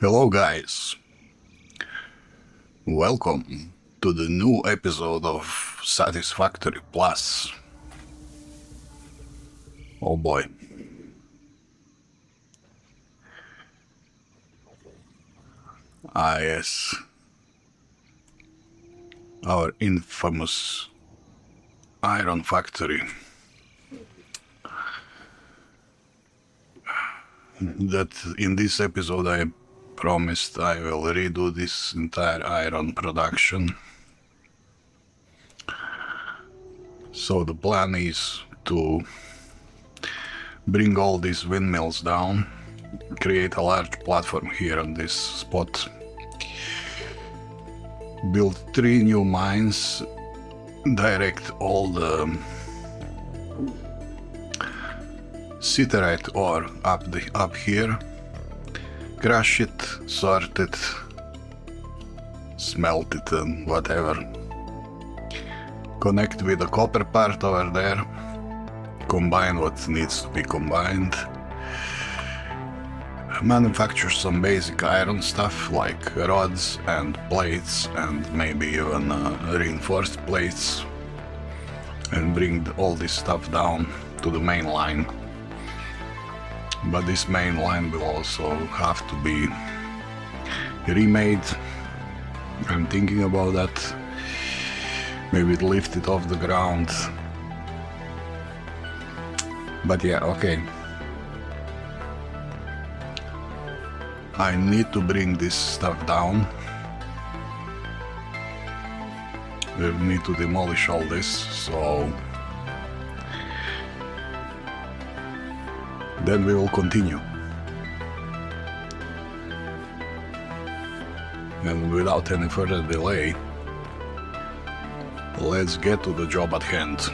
Hello guys, welcome to the new episode of Satisfactory Plus. Oh boy. Yes. Our infamous iron factory. That in this episode I promised I will redo this entire iron production. So the plan is to bring all these windmills down, create a large platform here on this spot, build 3 new mines, direct all the siderite ore up here, crush it, sort it, smelt it and whatever, connect with the copper part over there, combine what needs to be combined, manufacture some basic iron stuff like rods and plates and maybe even reinforced plates, and bring all this stuff down to the main line. But this main line will also have to be remade. I'm thinking about that. Maybe lift it off the ground. But yeah, okay. I need to bring this stuff down. We need to demolish all this, so then we will continue. And without any further delay, let's get to the job at hand.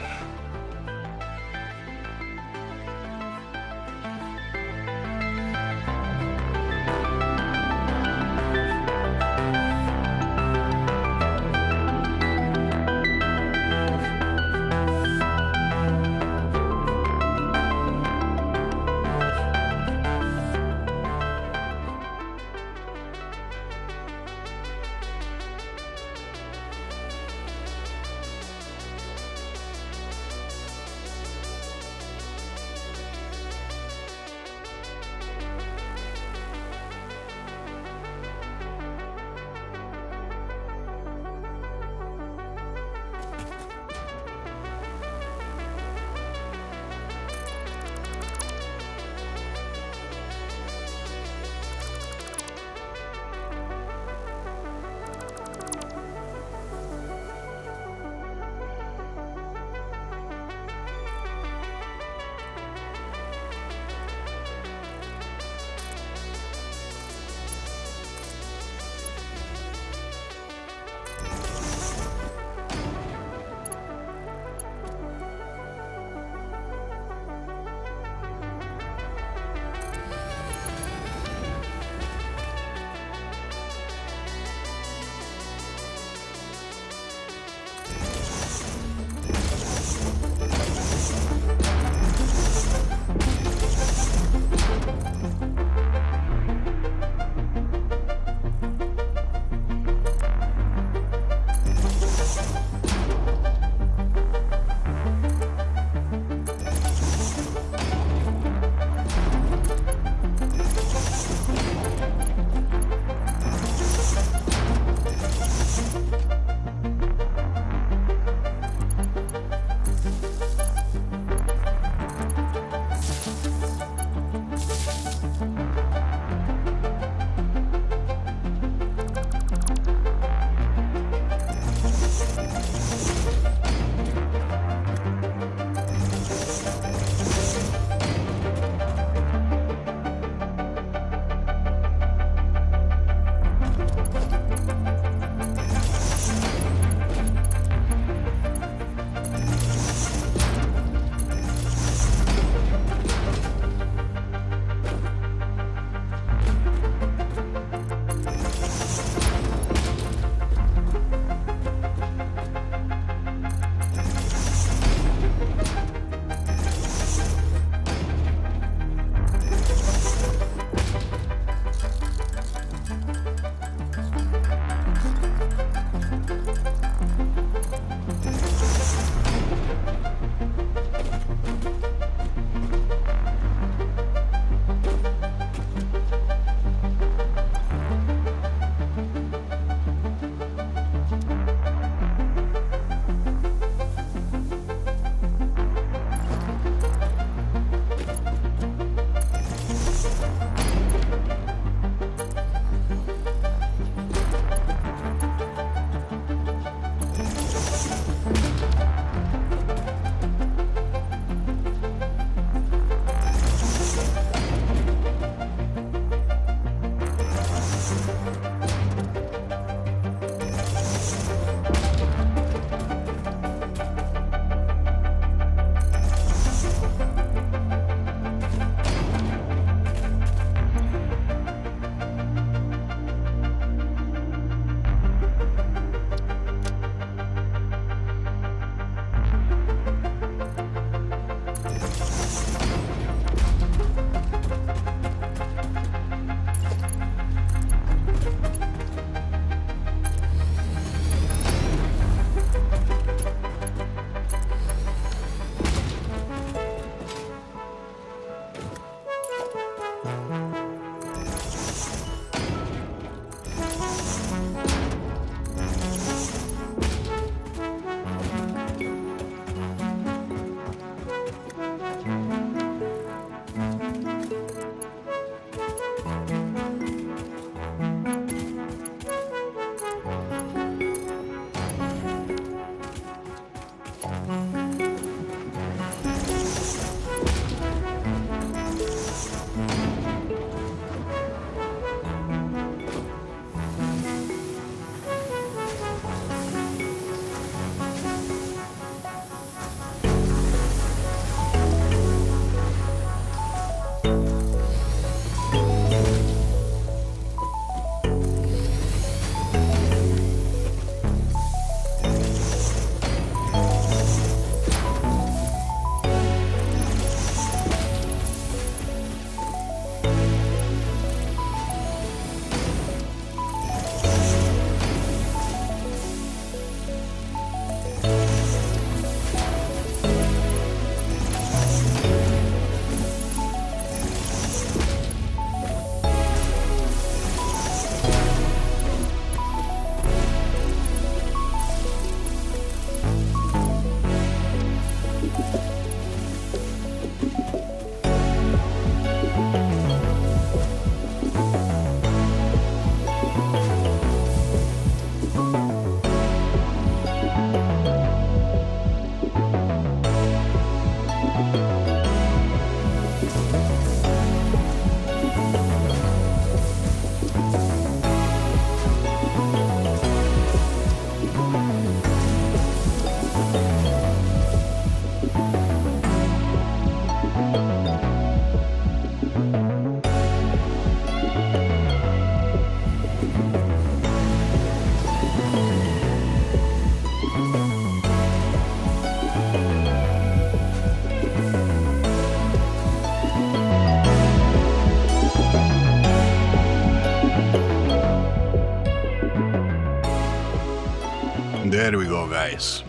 There we go, guys.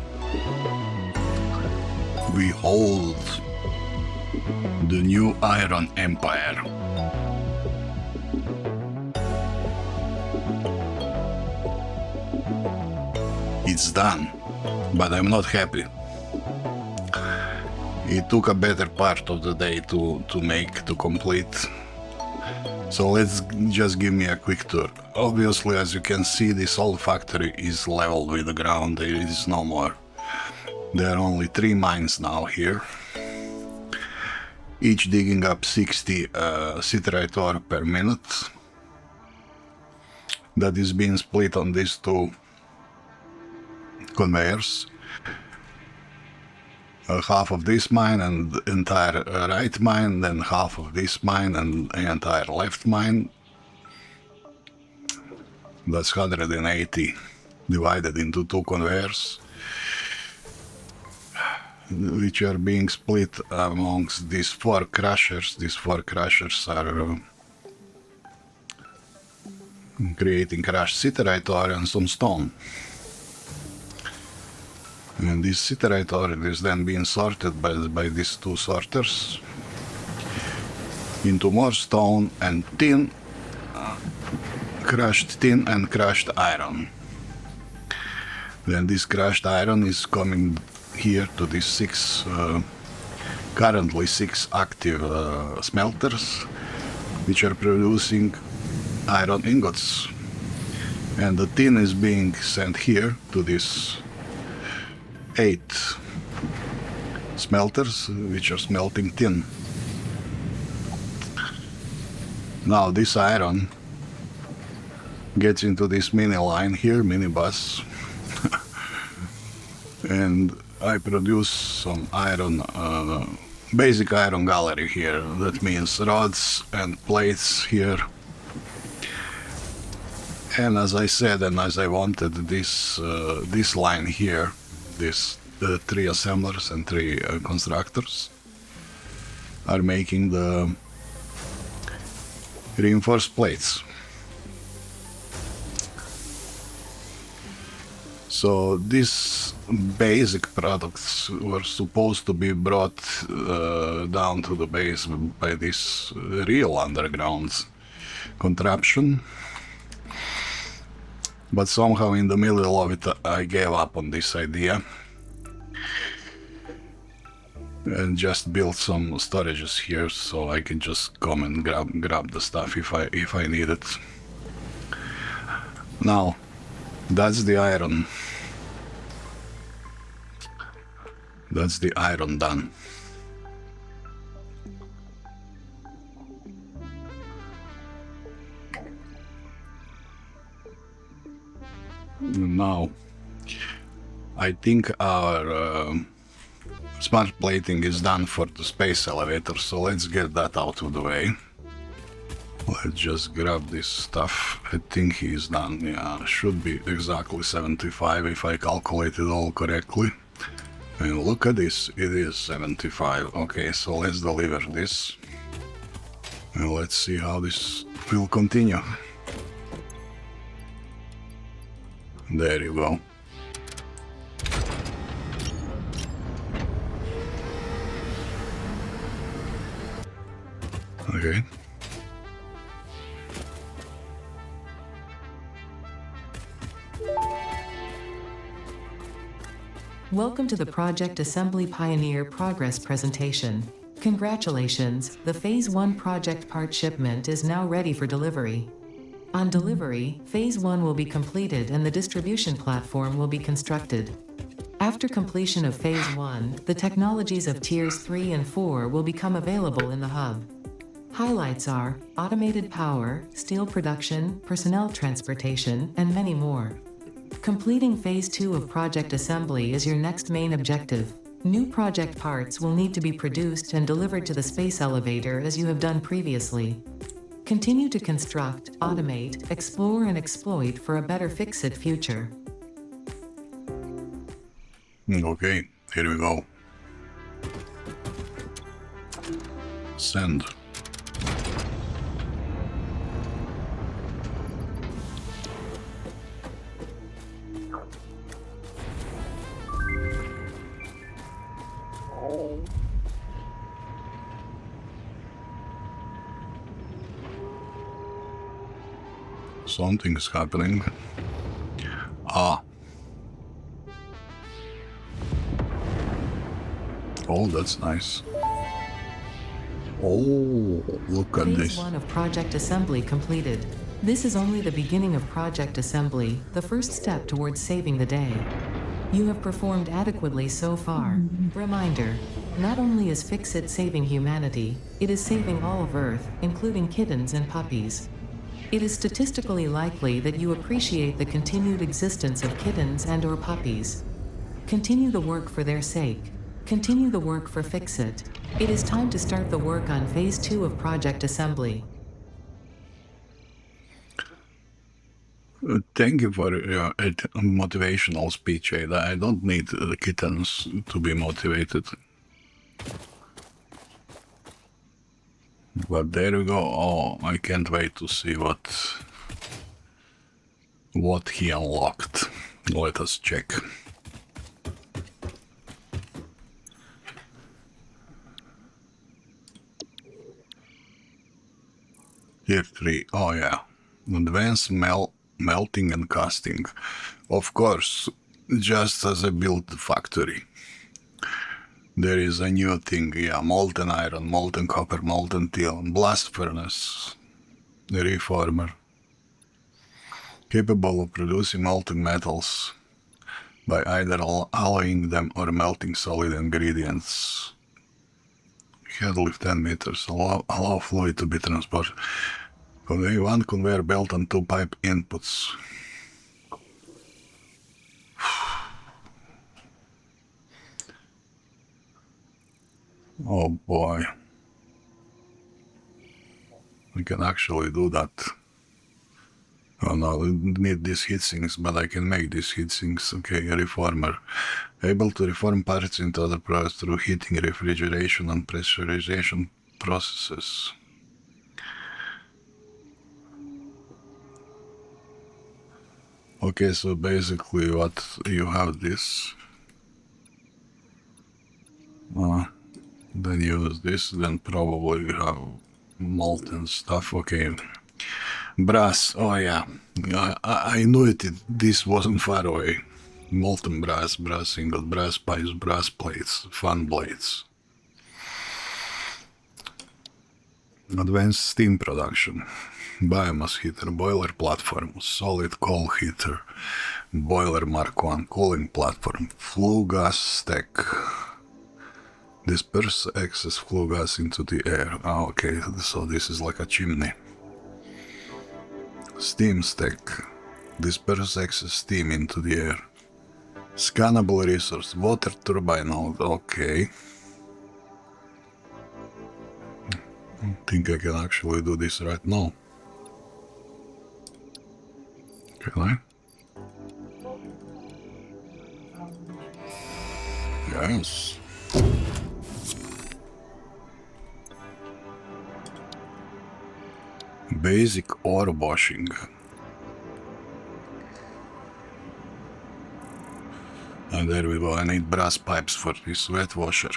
Behold the new Iron Empire. It's done, but I'm not happy. It took a better part of the day to complete. So let's just give me a quick tour. Obviously, as you can see, this old factory is leveled with the ground. There is no more. There are only 3 mines now here, each digging up 60 citrate ore per minute. That is being split on these 2 conveyors. Half of this mine and the entire right mine, then half of this mine and the entire left mine. That's 180 divided into 2 conveyors, which are being split amongst these 4 crushers. These 4 crushers are creating crushed citrate ore and some stone. And this citrate ore is then being sorted by these 2 sorters into more stone and tin, crushed tin and crushed iron. Then this crushed iron is coming here to these 6, currently 6 active smelters, which are producing iron ingots. And the tin is being sent here to this 8 smelters, which are smelting tin. Now this iron gets into this mini line here, mini bus, and I produce some iron, basic iron gallery here. That means rods and plates here. And as I said, and as I wanted, this line here, this 3 assemblers and 3 constructors are making the reinforced plates. So these basic products were supposed to be brought down to the base by this real underground contraption. But somehow in the middle of it I gave up on this idea and just built some storages here so I can just come and grab the stuff if I need it. Now that's the iron. That's the iron done. Now, I think our smart plating is done for the space elevator, so let's get that out of the way. Let's just grab this stuff. I think he's done. Yeah, should be exactly 75 if I calculated all correctly. And look at this, it is 75. Okay, so let's deliver this. And let's see how this will continue. There you go. Okay. Welcome to the Project Assembly Pioneer Progress presentation. Congratulations, the Phase 1 project part shipment is now ready for delivery. On delivery, Phase 1 will be completed and the distribution platform will be constructed. After completion of Phase 1, the technologies of Tiers 3 and 4 will become available in the hub. Highlights are automated power, steel production, personnel transportation, and many more. Completing Phase 2 of project assembly is your next main objective. New project parts will need to be produced and delivered to the space elevator as you have done previously. Continue to construct, automate, explore and exploit for a better fix-it future. Okay, here we go. Send. Something is happening. Ah. Oh, that's nice. Oh, look at Phase this. 1 of project assembly completed. This is only the beginning of project assembly, the first step towards saving the day. You have performed adequately so far. Reminder: not only is Fix-It saving humanity, it is saving all of Earth, including kittens and puppies. It is statistically likely that you appreciate the continued existence of kittens and/or puppies. Continue the work for their sake. Continue the work for Fix-It. It is time to start the work on Phase 2 of project assembly. Thank you for your motivational speech, Ada. I don't need the kittens to be motivated. But there we go. Oh, I can't wait to see what he unlocked. Let us check. Tier 3. Oh yeah. Advanced melting and casting. Of course, just as I built the factory. There is a new thing, yeah, molten iron, molten copper, molten steel, blast furnace, reformer. Capable of producing molten metals by either alloying them or melting solid ingredients. Head lift 10 meters, allow fluid to be transported. Convey one conveyor belt and 2 pipe inputs. Oh boy. We can actually do that. Oh no, we need these heatsinks, but I can make these heatsinks. Okay, a reformer. Able to reform parts into other products through heating, refrigeration, and pressurization processes. Okay, so basically what you have this. Then use this, then probably you have molten stuff. Okay. Brass, oh yeah. I knew it, this wasn't far away. Molten brass, brass ingot, brass pipes, brass plates, fan blades. Advanced steam production. Biomass heater, boiler platform, solid coal heater, boiler Mark 1, cooling platform, flue gas stack. Disperse excess flue gas into the air. Oh, okay, so this is like a chimney. Steam stack. Disperse excess steam into the air. Scannable resource. Water turbine node. Okay. I think I can actually do this right now. Can I? Yes. Basic ore washing. And there we go, I need brass pipes for this wet washer.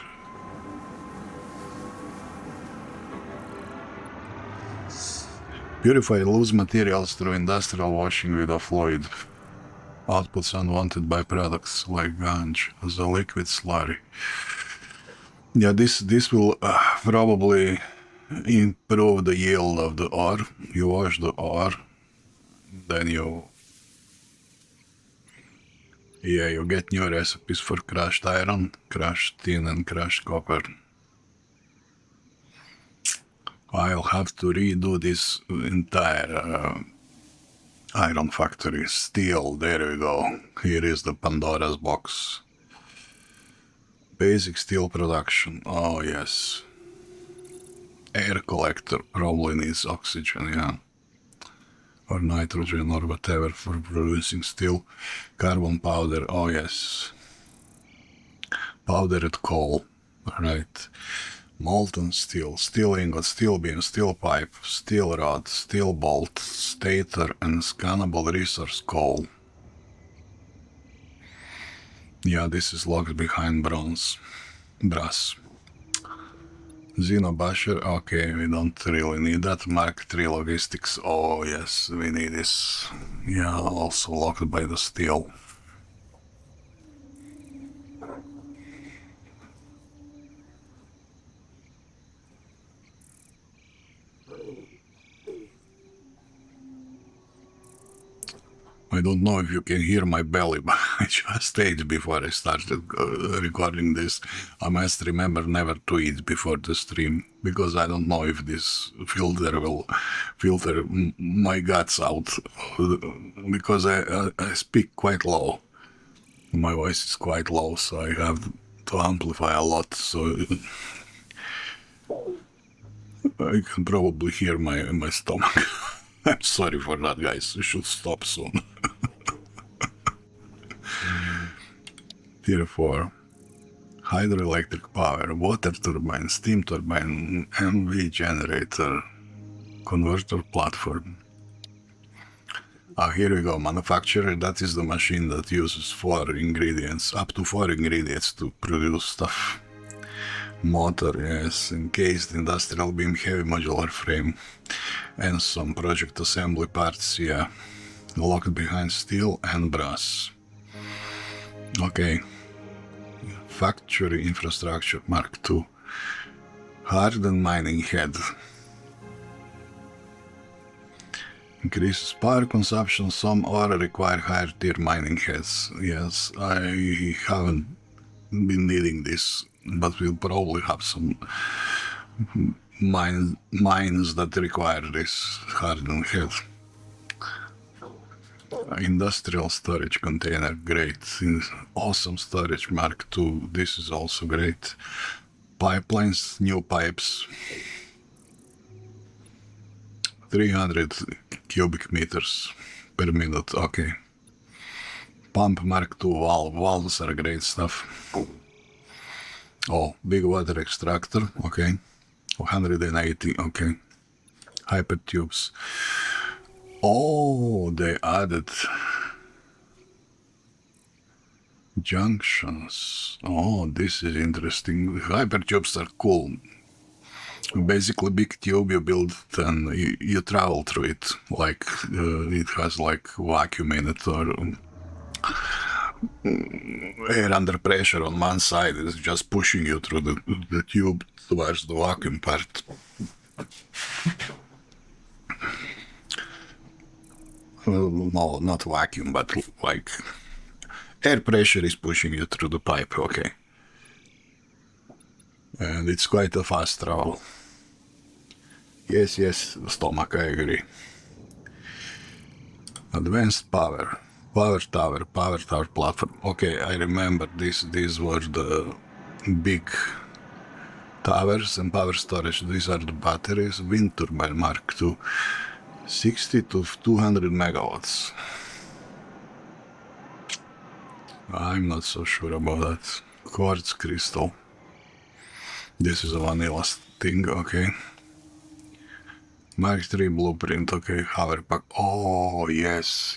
Purify loose materials through industrial washing with a fluid. Outputs unwanted byproducts like ganj as a liquid slurry. Yeah, this will probably improve the yield of the ore. You wash the ore, then you get new recipes for crushed iron, crushed tin, and crushed copper. I'll have to redo this entire iron factory. Steel, there we go. Here is the Pandora's box. Basic steel production, oh yes. Air collector probably needs oxygen, yeah. Or nitrogen or whatever for producing steel. Carbon powder, oh yes. Powdered coal, right. Molten steel, steel ingot, steel beam, steel pipe, steel rod, steel bolt, stator, and scannable resource coal. Yeah, this is locked behind brass. Xenobusher, okay, we don't really need that. Mark 3 logistics, oh yes, we need this. Yeah, also locked by the steel. I don't know if you can hear my belly, but I just ate before I started recording this. I must remember never to eat before the stream, because I don't know if this filter will filter my guts out, because I speak quite low. My voice is quite low, so I have to amplify a lot, so I can probably hear my stomach. I'm sorry for that, guys. I should stop soon. Tier 4. Hydroelectric power, water turbine, steam turbine, MV generator, converter platform. Here we go, manufacturer, that is the machine that uses 4 ingredients, up to 4 ingredients to produce stuff. Motor, yes, encased industrial beam, heavy modular frame, and some project assembly parts, yeah. Locked behind steel and brass. Okay. Factory infrastructure Mark II. Hardened mining head. Increases power consumption, some ore require higher tier mining heads. Yes, I haven't been needing this, but we'll probably have some mines that require this hardened head. Industrial storage container, great. Awesome storage Mark II, this is also great. Pipelines, new pipes. 300 cubic meters per minute, okay. Pump Mark II valve, valves are great stuff. Oh, big water extractor, okay. 180, okay. Hyper tubes. Oh, they added junctions. Oh, this is interesting. Hyper tubes are cool. Basically, big tube you build and you travel through it. Like it has like vacuum in it, or air under pressure on one side is just pushing you through the tube towards the vacuum part. Well, no, not vacuum, but like air pressure is pushing you through the pipe, okay. And it's quite a fast travel. Yes, stomach, I agree. Advanced power. Power tower platform. Okay, I remember these were the big towers and power storage. These are the batteries. Wind turbine Mark II. 60 to 200 megawatts. I'm not so sure about that. Quartz crystal. This is a vanilla thing, okay. Mark III blueprint, okay, hover pack. Oh, yes.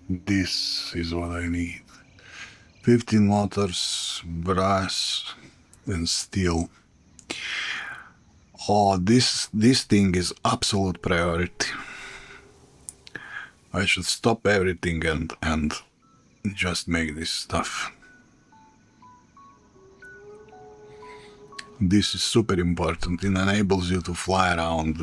This is what I need. 15 motors, brass, and steel. Oh, this thing is absolute priority. I should stop everything and just make this stuff. This is super important. It enables you to fly around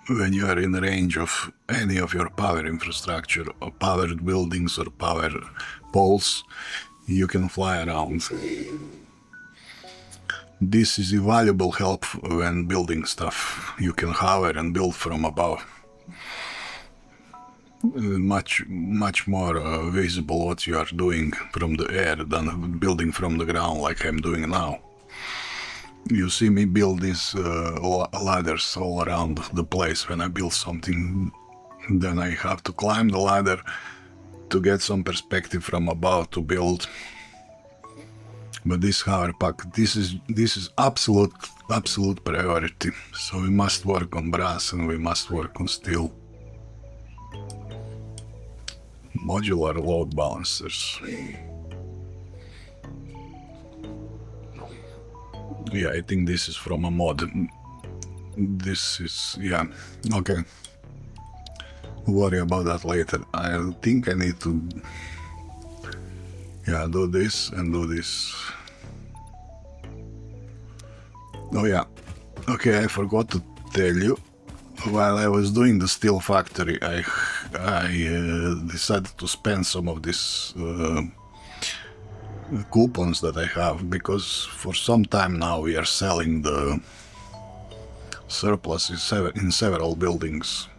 when you are in range of any of your power infrastructure, or powered buildings or power poles. You can fly around. This is invaluable help when building stuff. You can hover and build from above. Much more visible what you are doing from the air than building from the ground like I'm doing now. You see me build these ladders all around the place. When I build something, then I have to climb the ladder to get some perspective from above to build. But this hover pack, this is absolute priority. So we must work on brass and we must work on steel. Modular load balancers. Yeah, I think this is from a mod. This is, yeah, okay. Worry about that later. I think I need to, yeah, do this and do this. Oh yeah, okay, I forgot to tell you. While I was doing the steel factory, I decided to spend some of these coupons that I have, because for some time now we are selling the surplus in several buildings.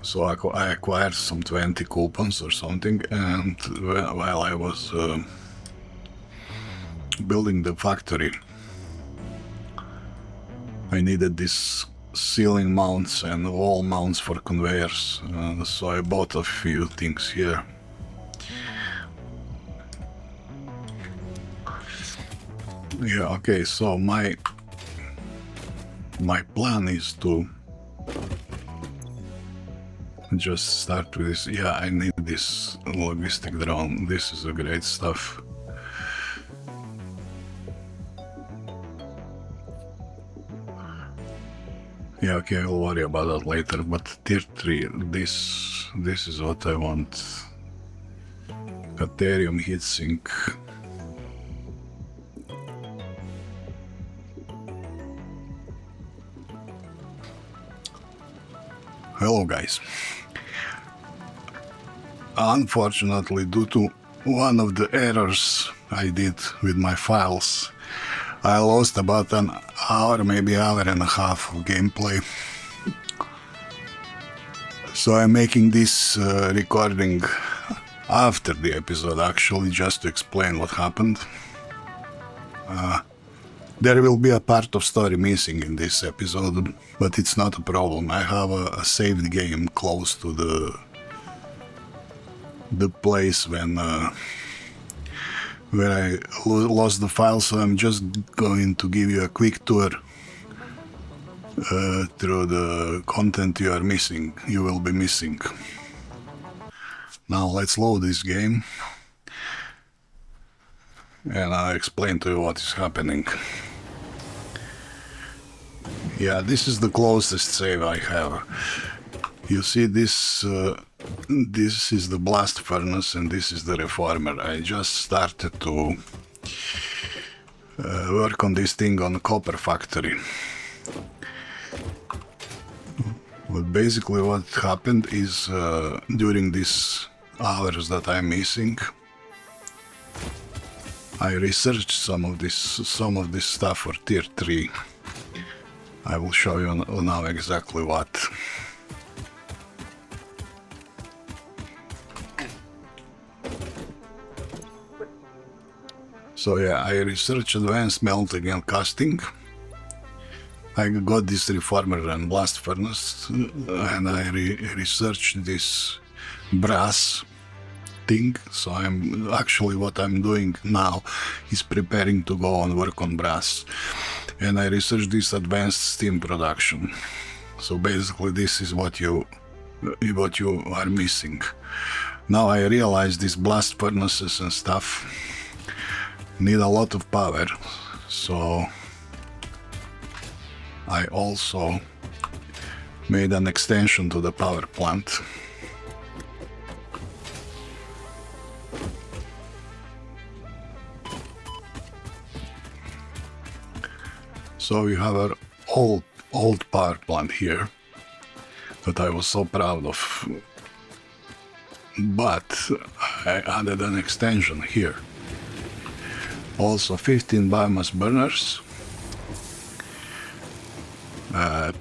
So I acquired some 20 coupons or something, and while I was building the factory, I needed these ceiling mounts and wall mounts for conveyors, so I bought a few things here. Yeah, okay, so my plan is to just start with this. Yeah, I need this logistic drone. This is a great stuff. Yeah, okay, I'll worry about that later, but tier 3, this is what I want. Ethereum heatsink. Hello guys. Unfortunately, due to one of the errors I did with my files, I lost about an hour, maybe hour and a half of gameplay. So I'm making this recording after the episode, actually, just to explain what happened. There will be a part of story missing in this episode, but it's not a problem. I have a saved game close to the place where I lost the file, so I'm just going to give you a quick tour through the content you will be missing. Now let's load this game, and I'll explain to you what is happening. Yeah, this is the closest save I have. You see this is the blast furnace and this is the reformer. I just started to work on this thing on Copper Factory. But basically what happened is during these hours that I'm missing, I researched some of this stuff for tier 3. I will show you now exactly what. So yeah, I researched advanced melting and casting. I got this reformer and blast furnace, and I researched this brass thing. So what I'm doing now is preparing to go and work on brass. And I researched this advanced steam production. So basically this is what you are missing. Now I realize these blast furnaces and stuff need a lot of power, so I also made an extension to the power plant. So we have our old power plant here that I was so proud of, but I added an extension here. Also 15 biomass burners,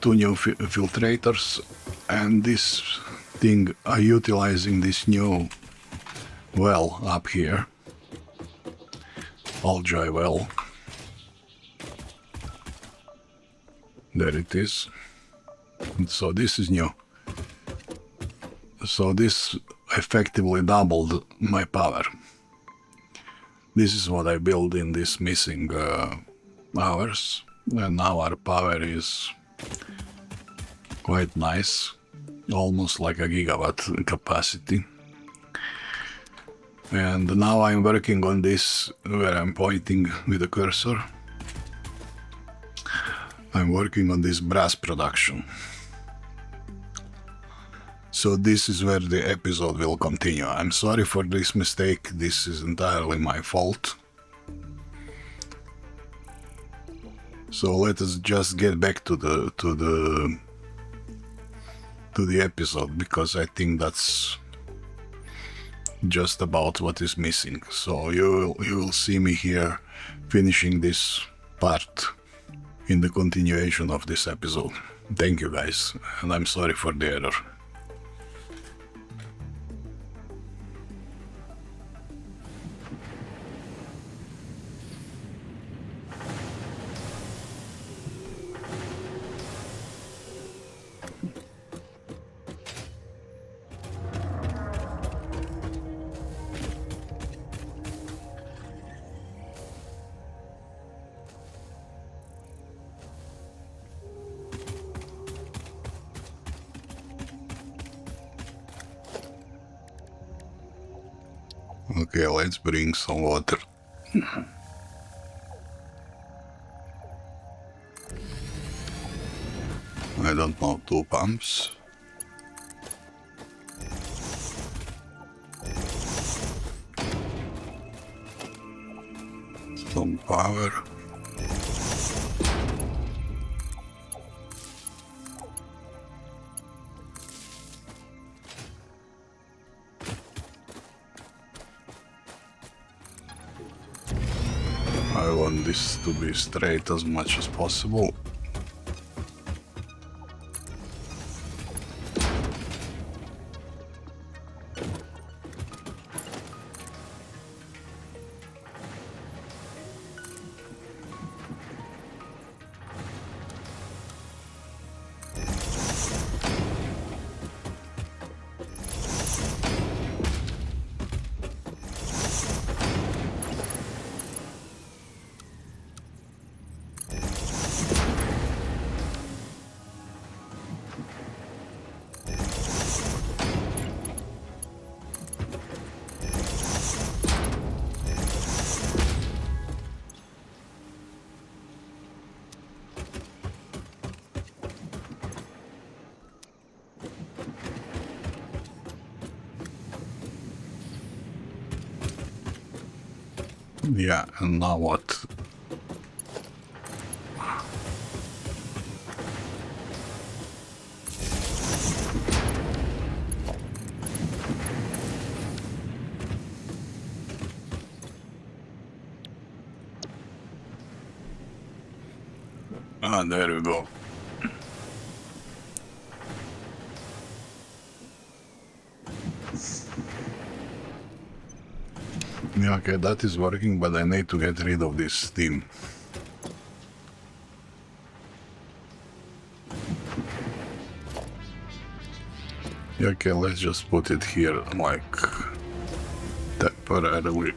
2 new filtrators, and this thing utilizing this new well up here, all-joy well. There it is. So this is new. So this effectively doubled my power. This is what I built in these missing hours, and now our power is quite nice, almost like a gigawatt capacity. And now I'm working on this where I'm pointing with the cursor. I'm working on this brass production. So this is where the episode will continue. I'm sorry for this mistake, this is entirely my fault. So let us just get back to the episode, because I think that's just about what is missing. So you will see me here finishing this part in the continuation of this episode. Thank you guys, and I'm sorry for the error. Okay, let's bring some water. I don't know, 2 pumps. Some power. I want this to be straight as much as possible. Yeah, and now what? Ah, there we go. Yeah, okay, that is working, but I need to get rid of this steam. Yeah, okay, let's just put it here, like, temporarily.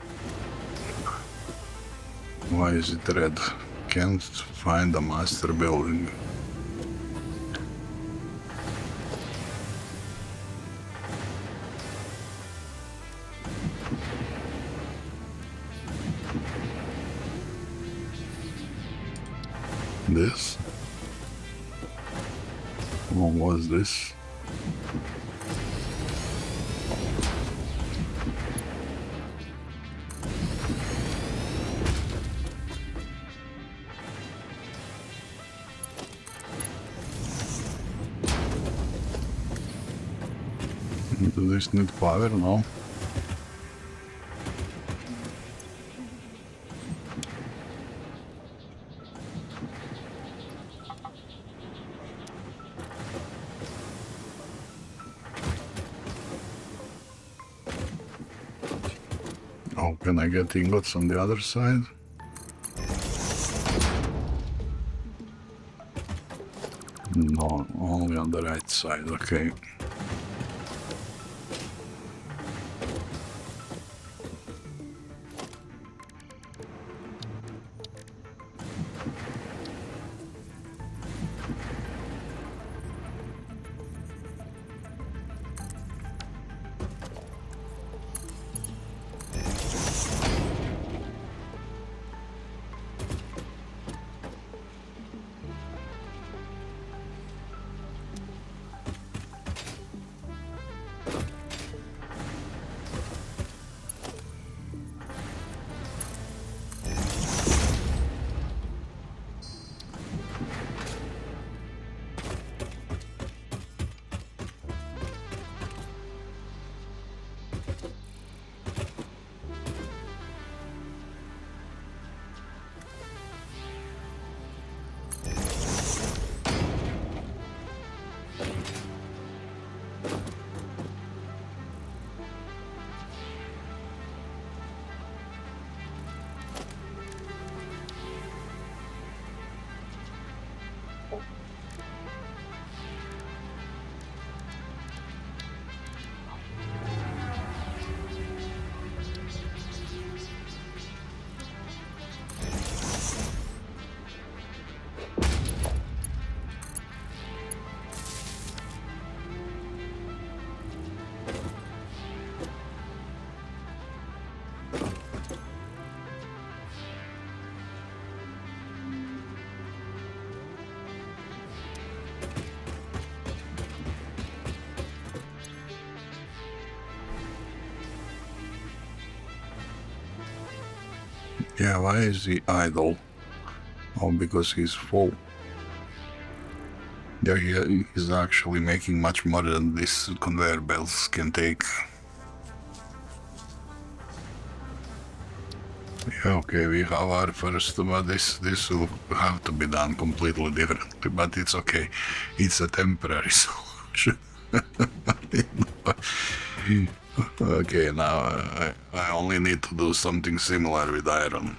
Why is it red? Can't find the master building. This? What was this? Do this need power? No. Oh, can I get ingots on the other side? No, only on the right side, okay. Yeah, why is he idle? Oh, because he's full. Yeah, he's actually making much more than these conveyor belts can take. Yeah, okay, we have our first, but this will have to be done completely differently, but it's okay. It's a temporary solution. Okay, now I only need to do something similar with iron.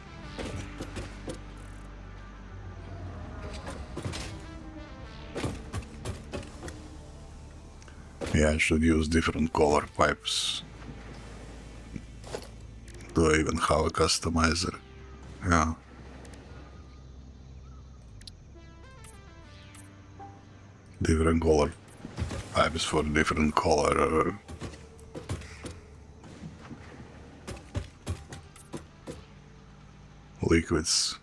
Yeah, I should use different color pipes. Do I even have a customizer? Yeah. Different color pipes for different color liquids.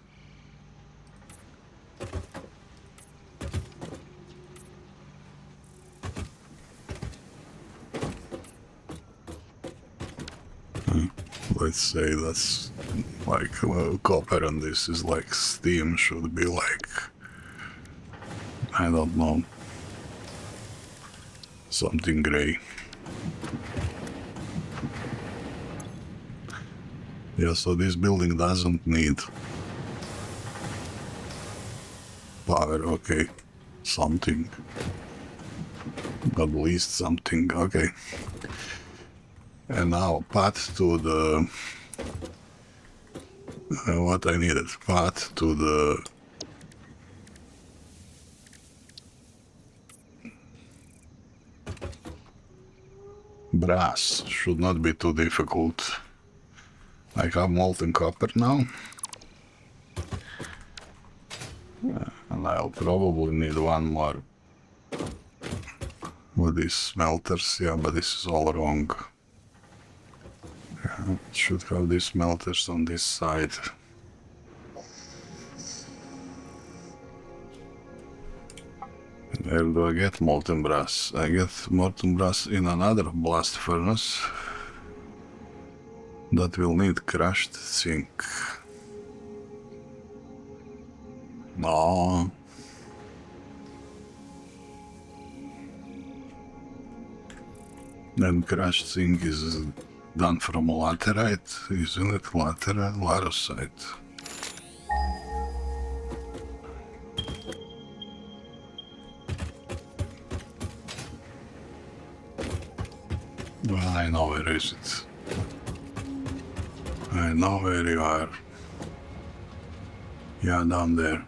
Let's say that's like copper, and this is like steam should be like, I don't know, something gray. Yeah, so this building doesn't need power, okay. Something. At least something, okay. And now path to the... what I needed, path to the... brass should not be too difficult. I have molten copper now. And I'll probably need one more with these smelters, yeah, but this is all wrong. Yeah, it should have these smelters on this side. Where do I get molten brass? I get molten brass in another blast furnace that will need crushed zinc. No. And crushed zinc is done from laterite, isn't it? Laterite. Well, I know where is it. I know where you are. Yeah, down there.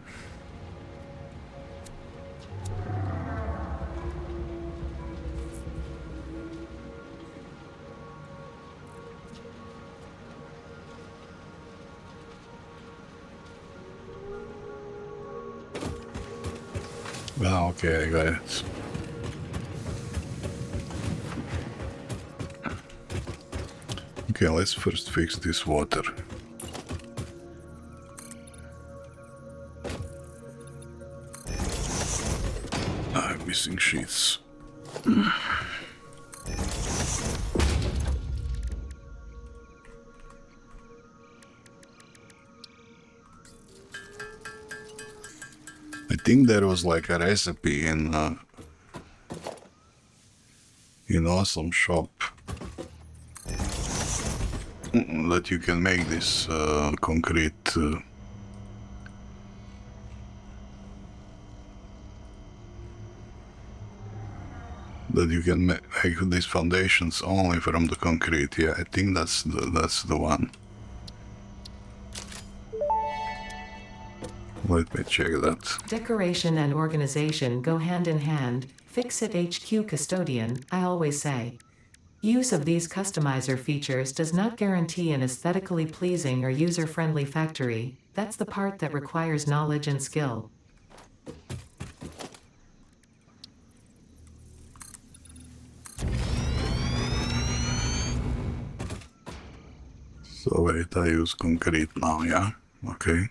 Well, okay, I got it. Okay, let's first fix this water. I'm missing sheets. I think there was like a recipe in Awesome Shop that you can make this concrete that you can make these foundations only from the concrete. Yeah, I think that's the one. Let me check that. Decoration and organization go hand in hand. Fix it HQ custodian, I always say. Use of these customizer features does not guarantee an aesthetically pleasing or user-friendly factory. That's the part that requires knowledge and skill. So wait, I use concrete now, yeah? Okay.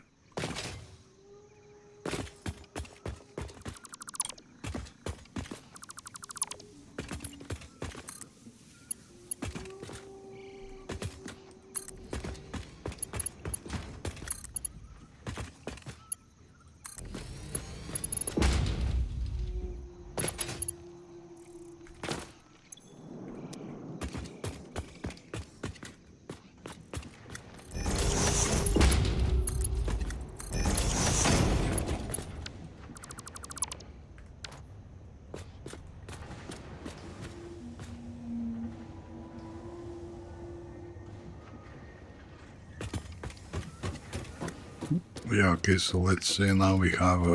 Yeah, okay, so let's say now we have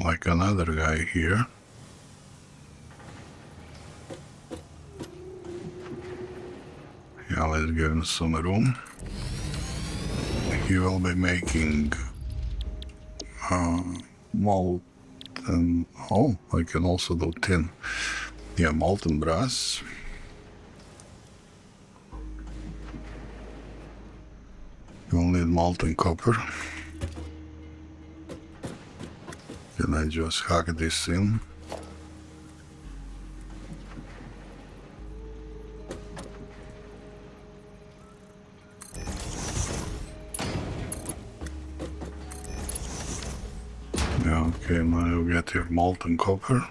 like another guy here. Yeah, let's give him some room. He will be making molten... Oh, I can also do tin. Yeah, molten brass. You'll need molten copper. Can I just hack this in? Yeah, okay, now you get your molten copper.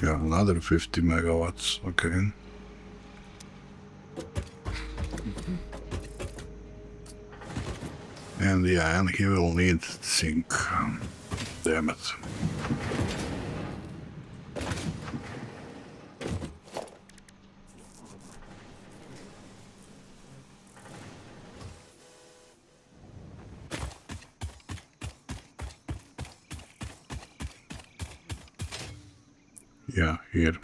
Yeah, another 50 megawatts, okay. And yeah, and he will need zinc. Damn it. Yeah, here.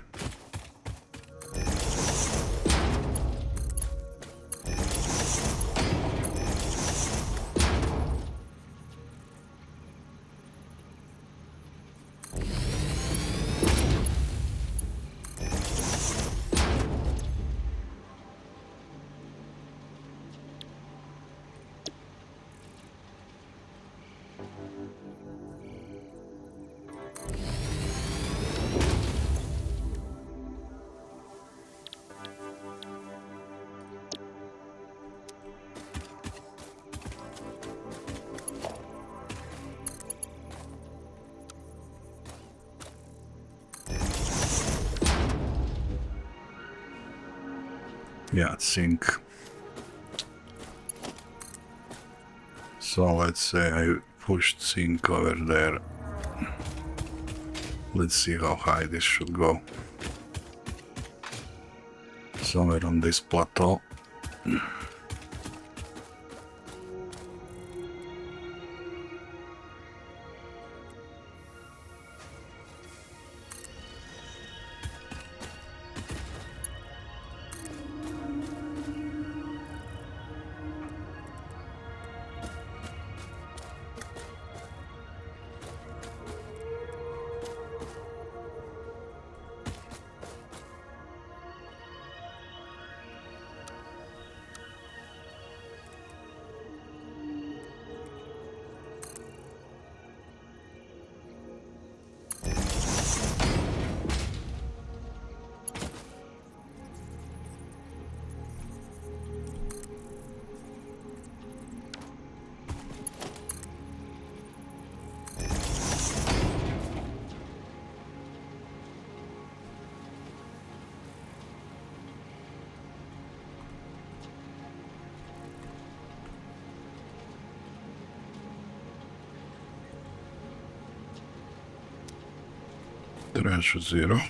Yeah, zinc. So let's say I pushed zinc over there. Let's see how high this should go. Somewhere on this plateau. Trash 0.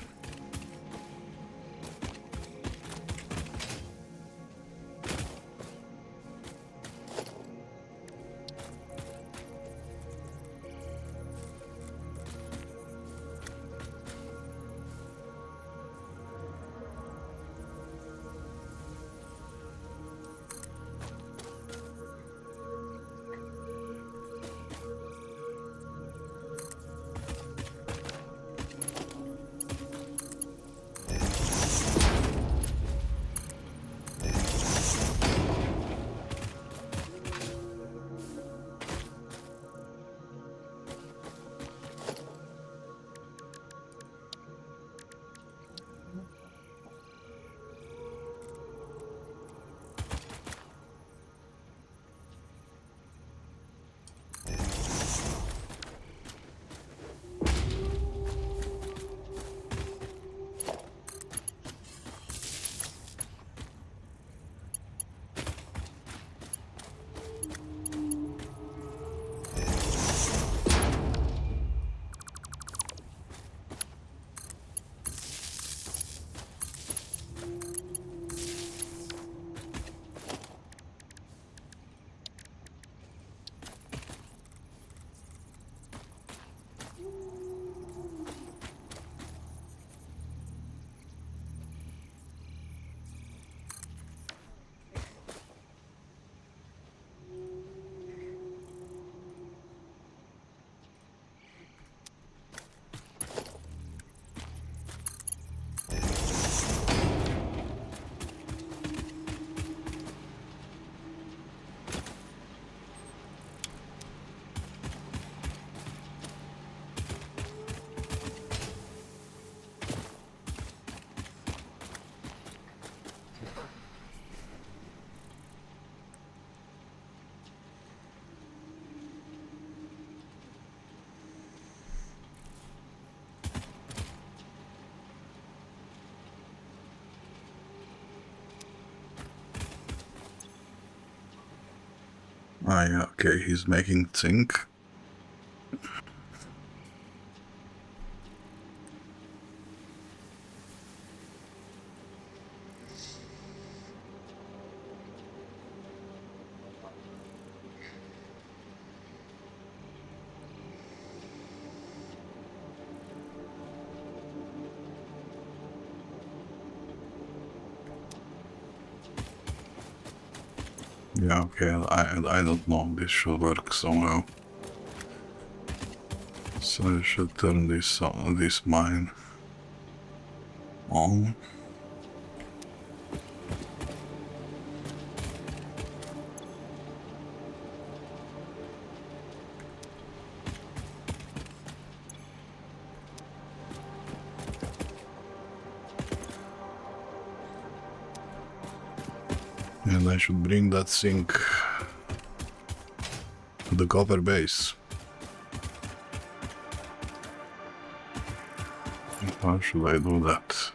Ah, yeah, okay, he's making zinc. Yeah, okay, I don't know, this should work somehow. So I should turn this on, this mine on. And I should bring that zinc to the copper base. How should I do that?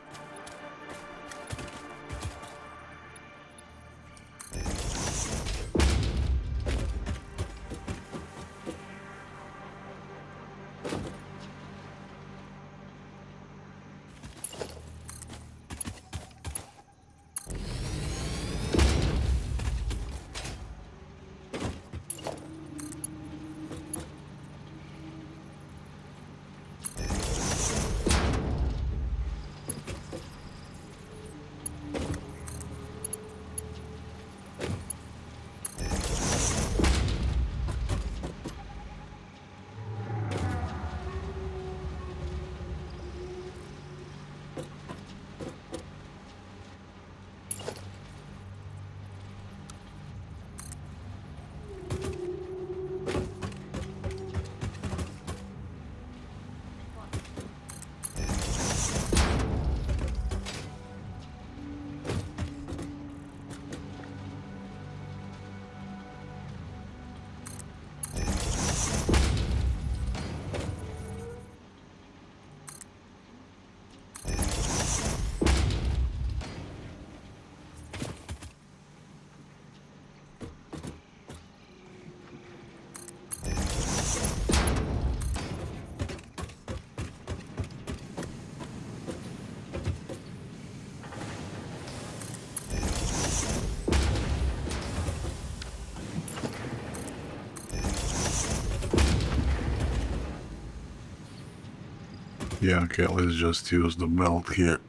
Yeah, okay, let's just use the belt here.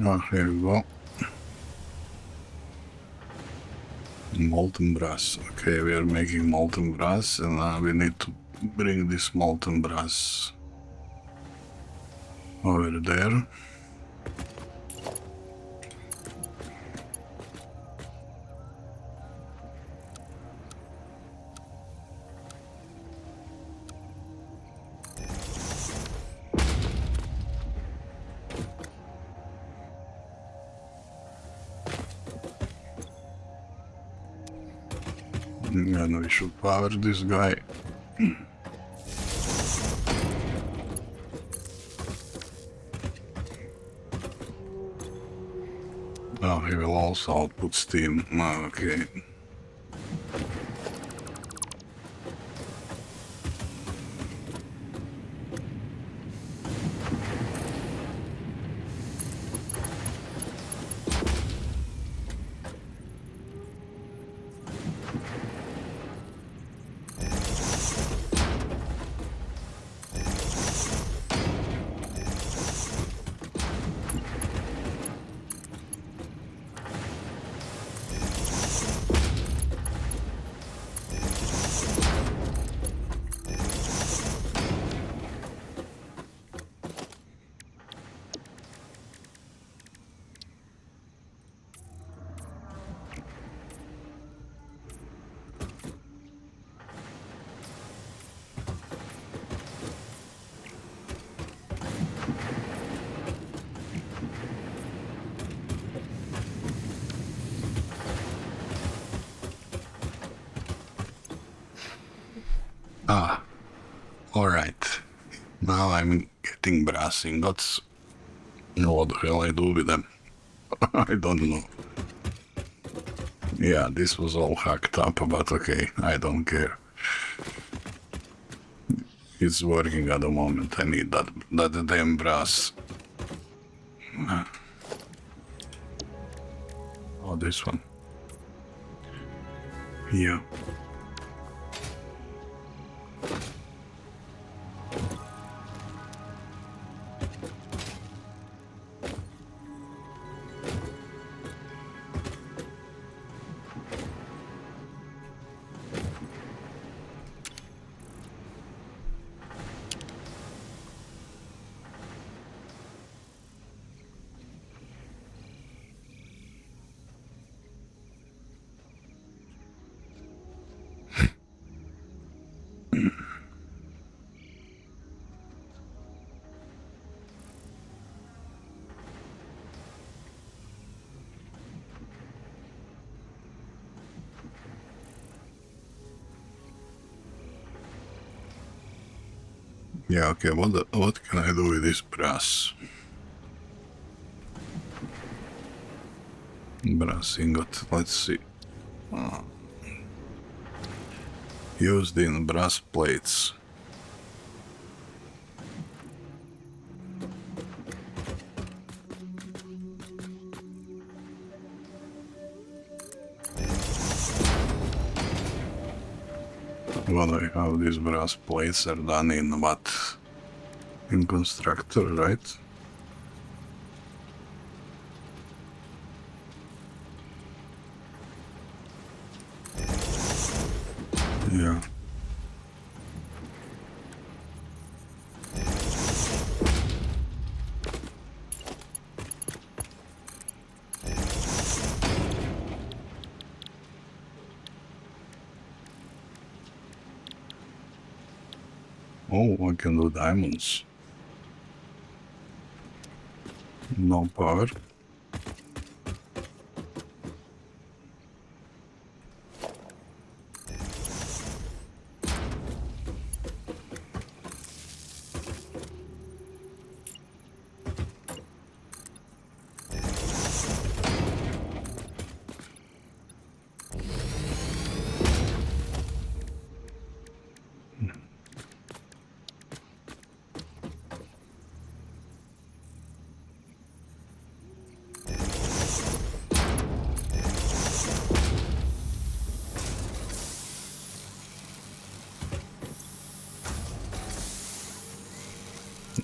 Oh, here we go. Molten brass. Okay, we are making molten brass, and now we need to bring this molten brass over there. And we should power this guy. Oh, he will also output steam. Oh, okay. Ah, alright. Now I'm getting brass ingots. What the hell I do with them? I don't know. Yeah, this was all hacked up, but okay, I don't care. It's working at the moment. I need that damn brass. Oh, this one. Yeah. Yeah, okay, what can I do with this brass? Brass ingot, let's see. Used in brass plates. What I have, these brass plates are done in what? In constructor, right? Yeah. Oh, I can do diamonds. No power.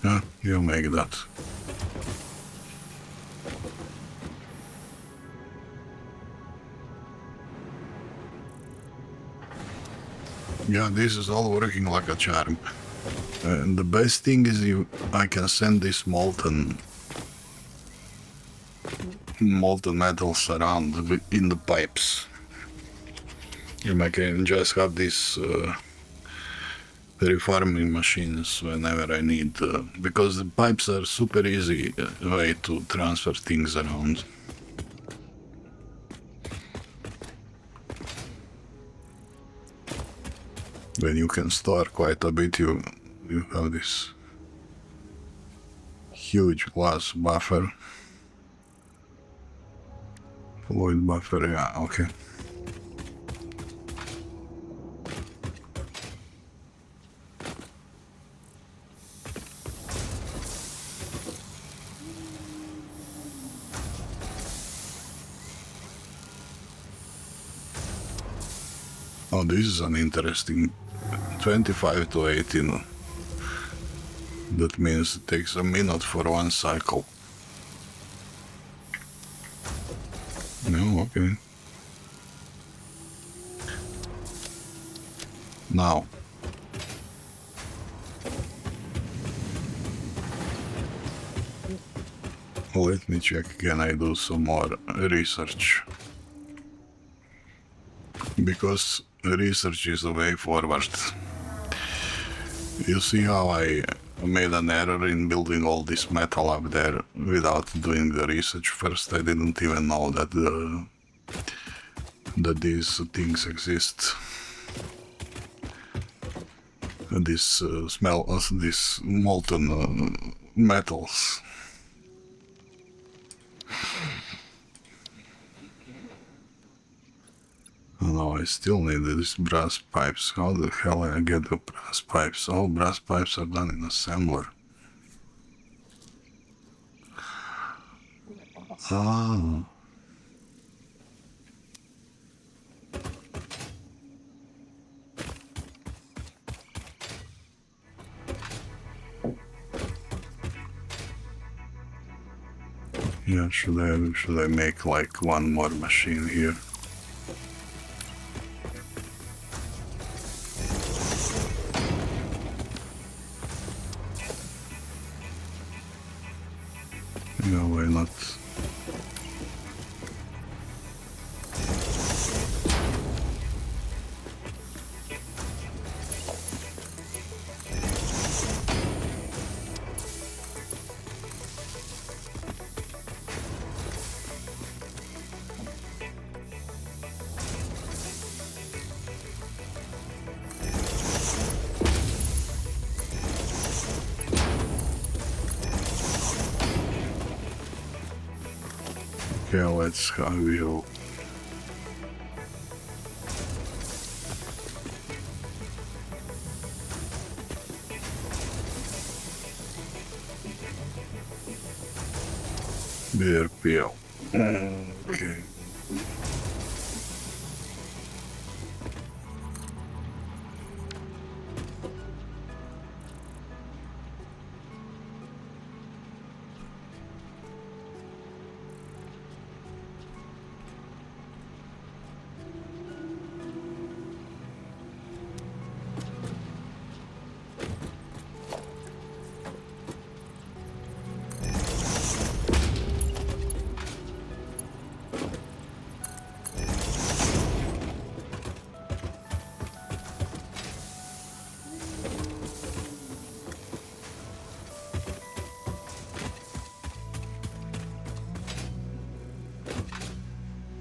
Yeah, you make that. Yeah, this is all working like a charm. And the best thing is I can send this molten metals around in the pipes. And I can just have these reforming machines whenever I need, because the pipes are super easy way to transfer things around. When you can store quite a bit, you have this huge glass buffer. Fluid buffer, yeah, okay. Oh, this is an interesting 25 to 18. That means it takes a minute for one cycle. No, okay. Now. Let me check, can I do some more research? Because research is the way forward. You see how I made an error in building all this metal up there without doing the research first? I didn't even know that these things exist. these these molten metals. No, I still need these brass pipes. How the hell I get the brass pipes? All brass pipes are done in assembler. Ah. Yeah, should I make like one more machine here? Yeah, why not? Okay, let's we'll beer peel. Okay.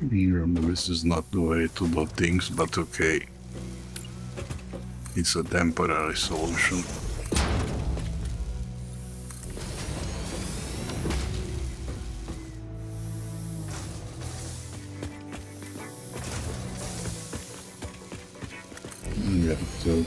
Yeah, this is not the way to do things, but okay. It's a temporary solution. Yeah, so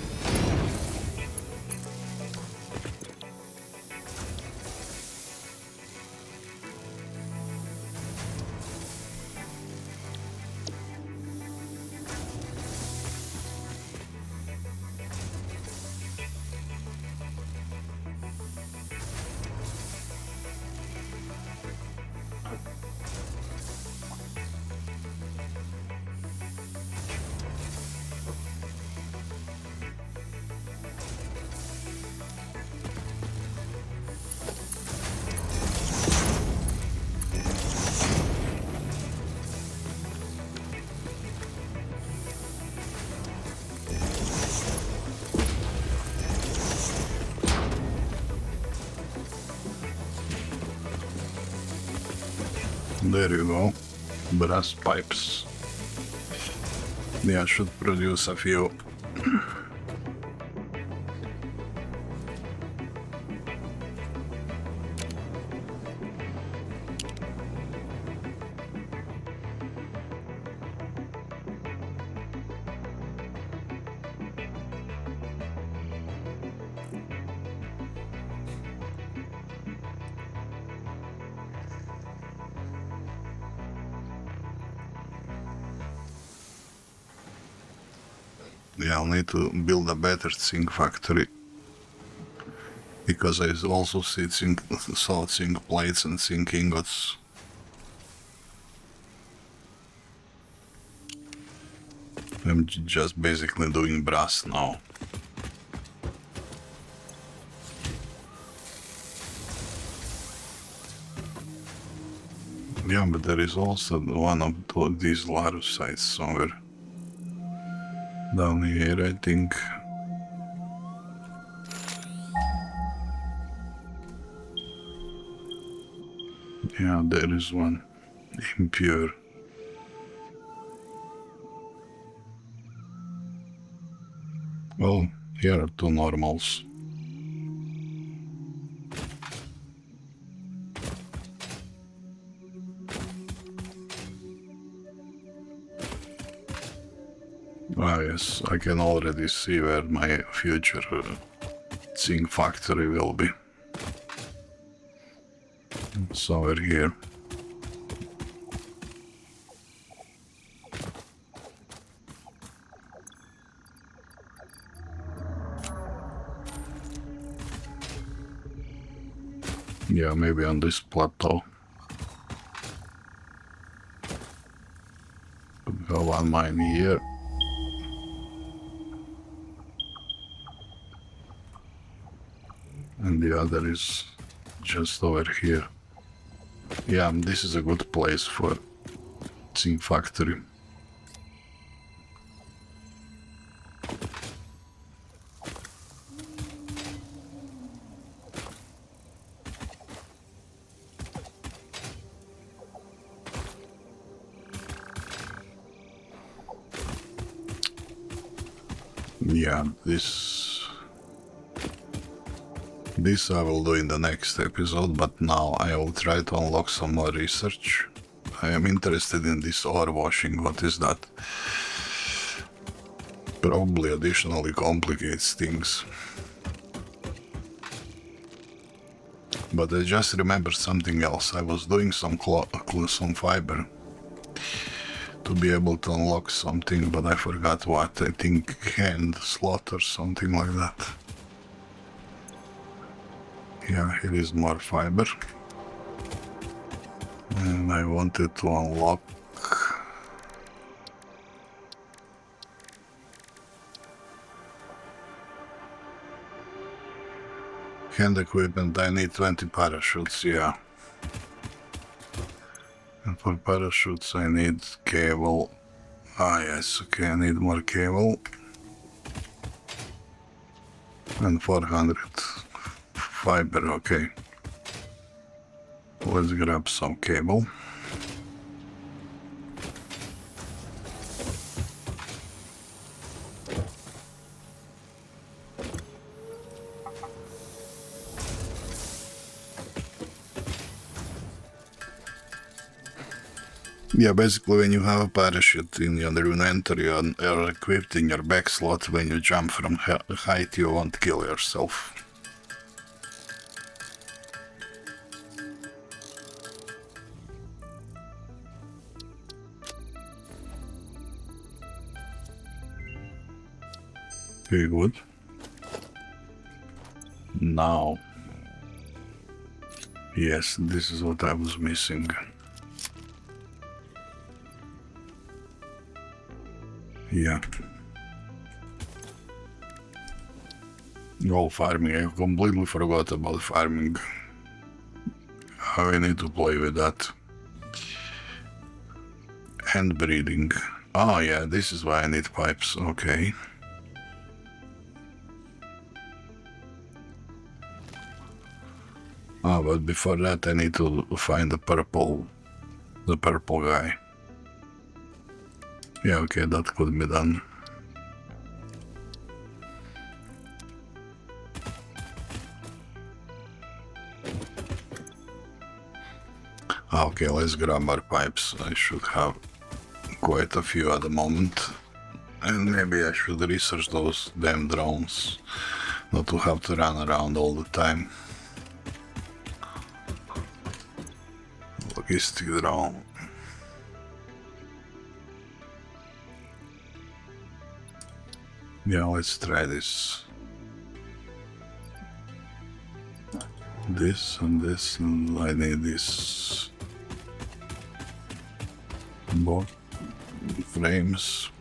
there you go. Brass pipes. Yeah, should produce a few. Yeah, I'll need to build a better zinc factory. Because I also saw zinc plates and zinc ingots. I'm just basically doing brass now. Yeah, but there is also one of these large sites somewhere. Down here, I think. Yeah, there is one. Impure. Oh, Here are two normals. Ah yes, I can already see where my future Zinc Factory will be. It's over here. Yeah, maybe on this plateau. Go one mine here. And the other is just over here. Yeah, this is a good place for Zinc Factory. Yeah, this I will do in the next episode, but now I will try to unlock some more research. I am interested in this ore washing. What is that? Probably additionally complicates things. But I just remembered something else. I was doing some fiber to be able to unlock something, but I forgot what. I think hand slot or something like that. Yeah, here is more fiber. And I wanted to unlock hand equipment. I need 20 parachutes, yeah. And for parachutes I need cable. Ah yes, okay, I need more cable. And 400 fiber, okay. Let's grab some cable. Yeah, basically when you have a parachute in your inventory or equipped in your back slot, when you jump from height you won't kill yourself. Okay, good. Now, yes, this is what I was missing. Yeah. Oh, farming. I completely forgot about farming. I need to play with that. And breeding. Oh yeah, this is why I need pipes. Okay. Oh, but before that I need to find the purple guy. Yeah, okay, that could be done. Okay, let's grab our pipes. I should have quite a few at the moment. And maybe I should research those damn drones, not to have to run around all the time. Logistic drone. Yeah, let's try this. This, and I need this. Both frames.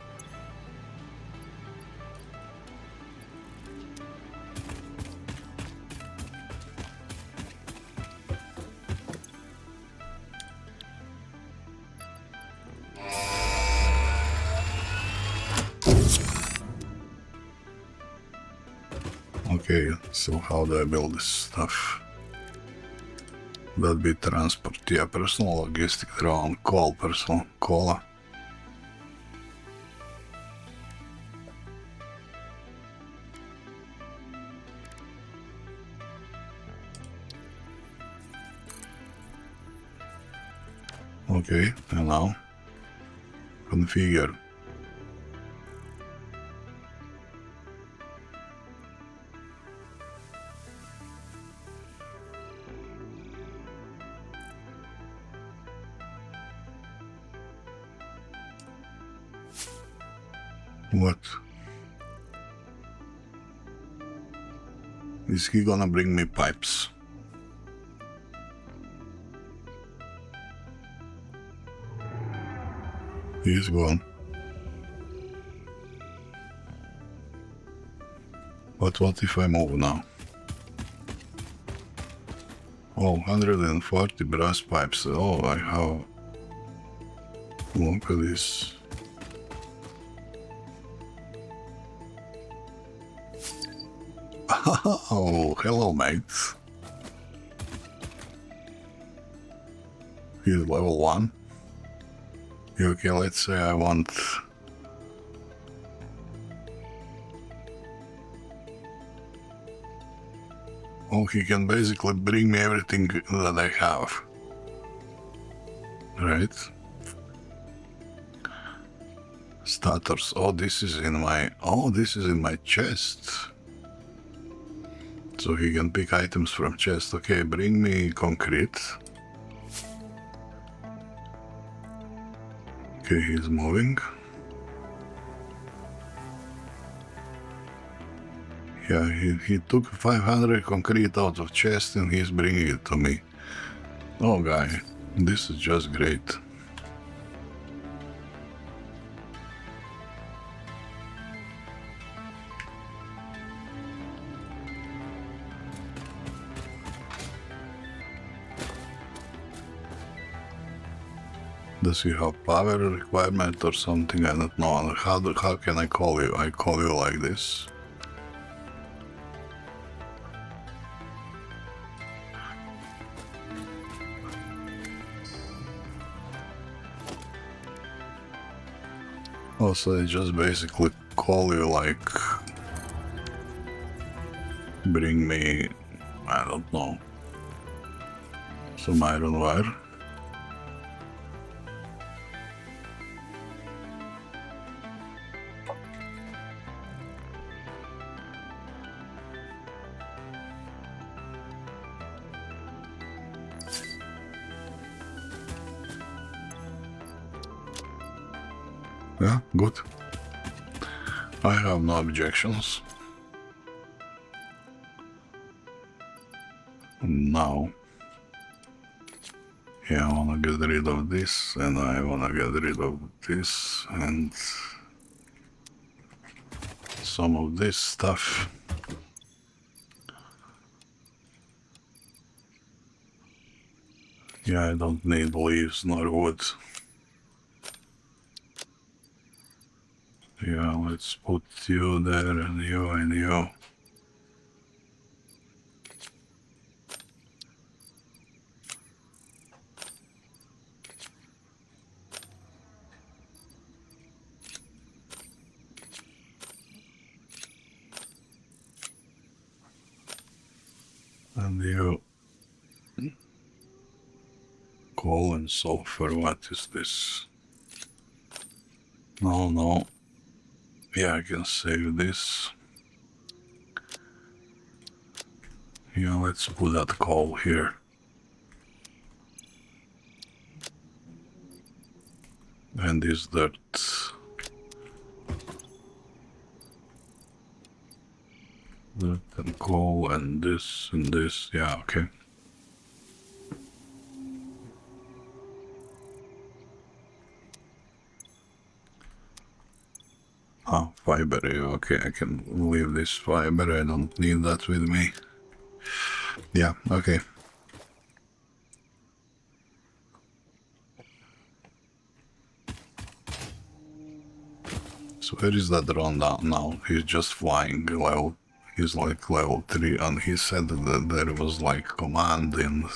Okay, so how do I build this stuff? That'd be transport, yeah, personal logistic drone, personal, cola. Okay, and now configure. What? Is he gonna bring me pipes? He's gone. But what if I move now? Oh, 140 brass pipes. Oh, I have... Look at this. Oh, hello, mate. He's level 1. Okay, let's say I want... Oh, he can basically bring me everything that I have. Right? Starters. Oh, this is in my... Oh, this is in my chest. So he can pick items from chest. Okay, bring me concrete. Okay, he's moving. Yeah, he took 500 concrete out of chest and he's bringing it to me. Oh, guy, this is just great. Does he have power requirement or something? I don't know. How can I call you? I call you like this. Also, I just basically call you like... Bring me... I don't know. Some iron wire. Yeah, good. I have no objections. Now, yeah, I wanna get rid of this, and I wanna get rid of this, and some of this stuff. Yeah, I don't need leaves nor wood. Yeah, let's put you there, and you, and you. And you. Coal and sulfur, what is this? No, no. Yeah, I can save this. Yeah, let's put that coal here. And this dirt. Dirt and coal and this and this. Yeah, okay. Ah, fiber. Okay, I can leave this fiber. I don't need that with me. Yeah, okay. So where is that drone down now? He's just flying level. He's like level 3, and he said that there was like command in.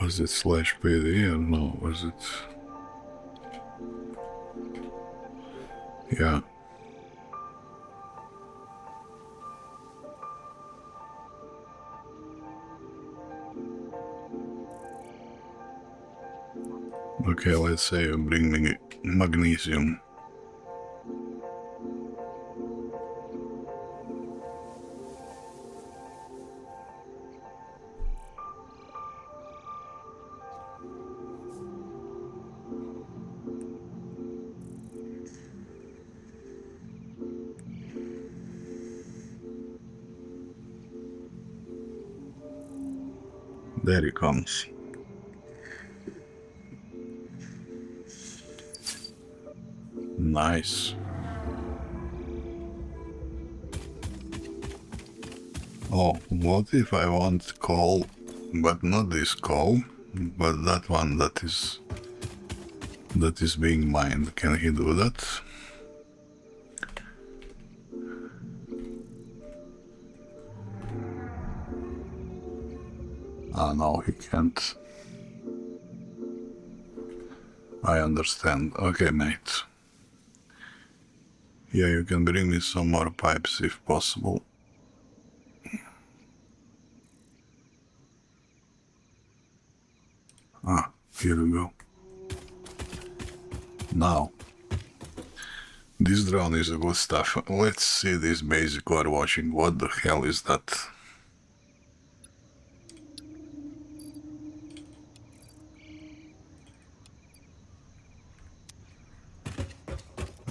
Was it slash PD or no? Was it? Yeah. Okay, let's say you bring me magnesium. There he comes. Nice. Oh, what if I want coal, but not this coal, but that one that is being mined? Can he do that? Ah, no, he can't. I understand. Okay, mate. Yeah, you can bring me some more pipes if possible. Ah, here we go. Now, this drone is a good stuff. Let's see this basic ore washing. What the hell is that?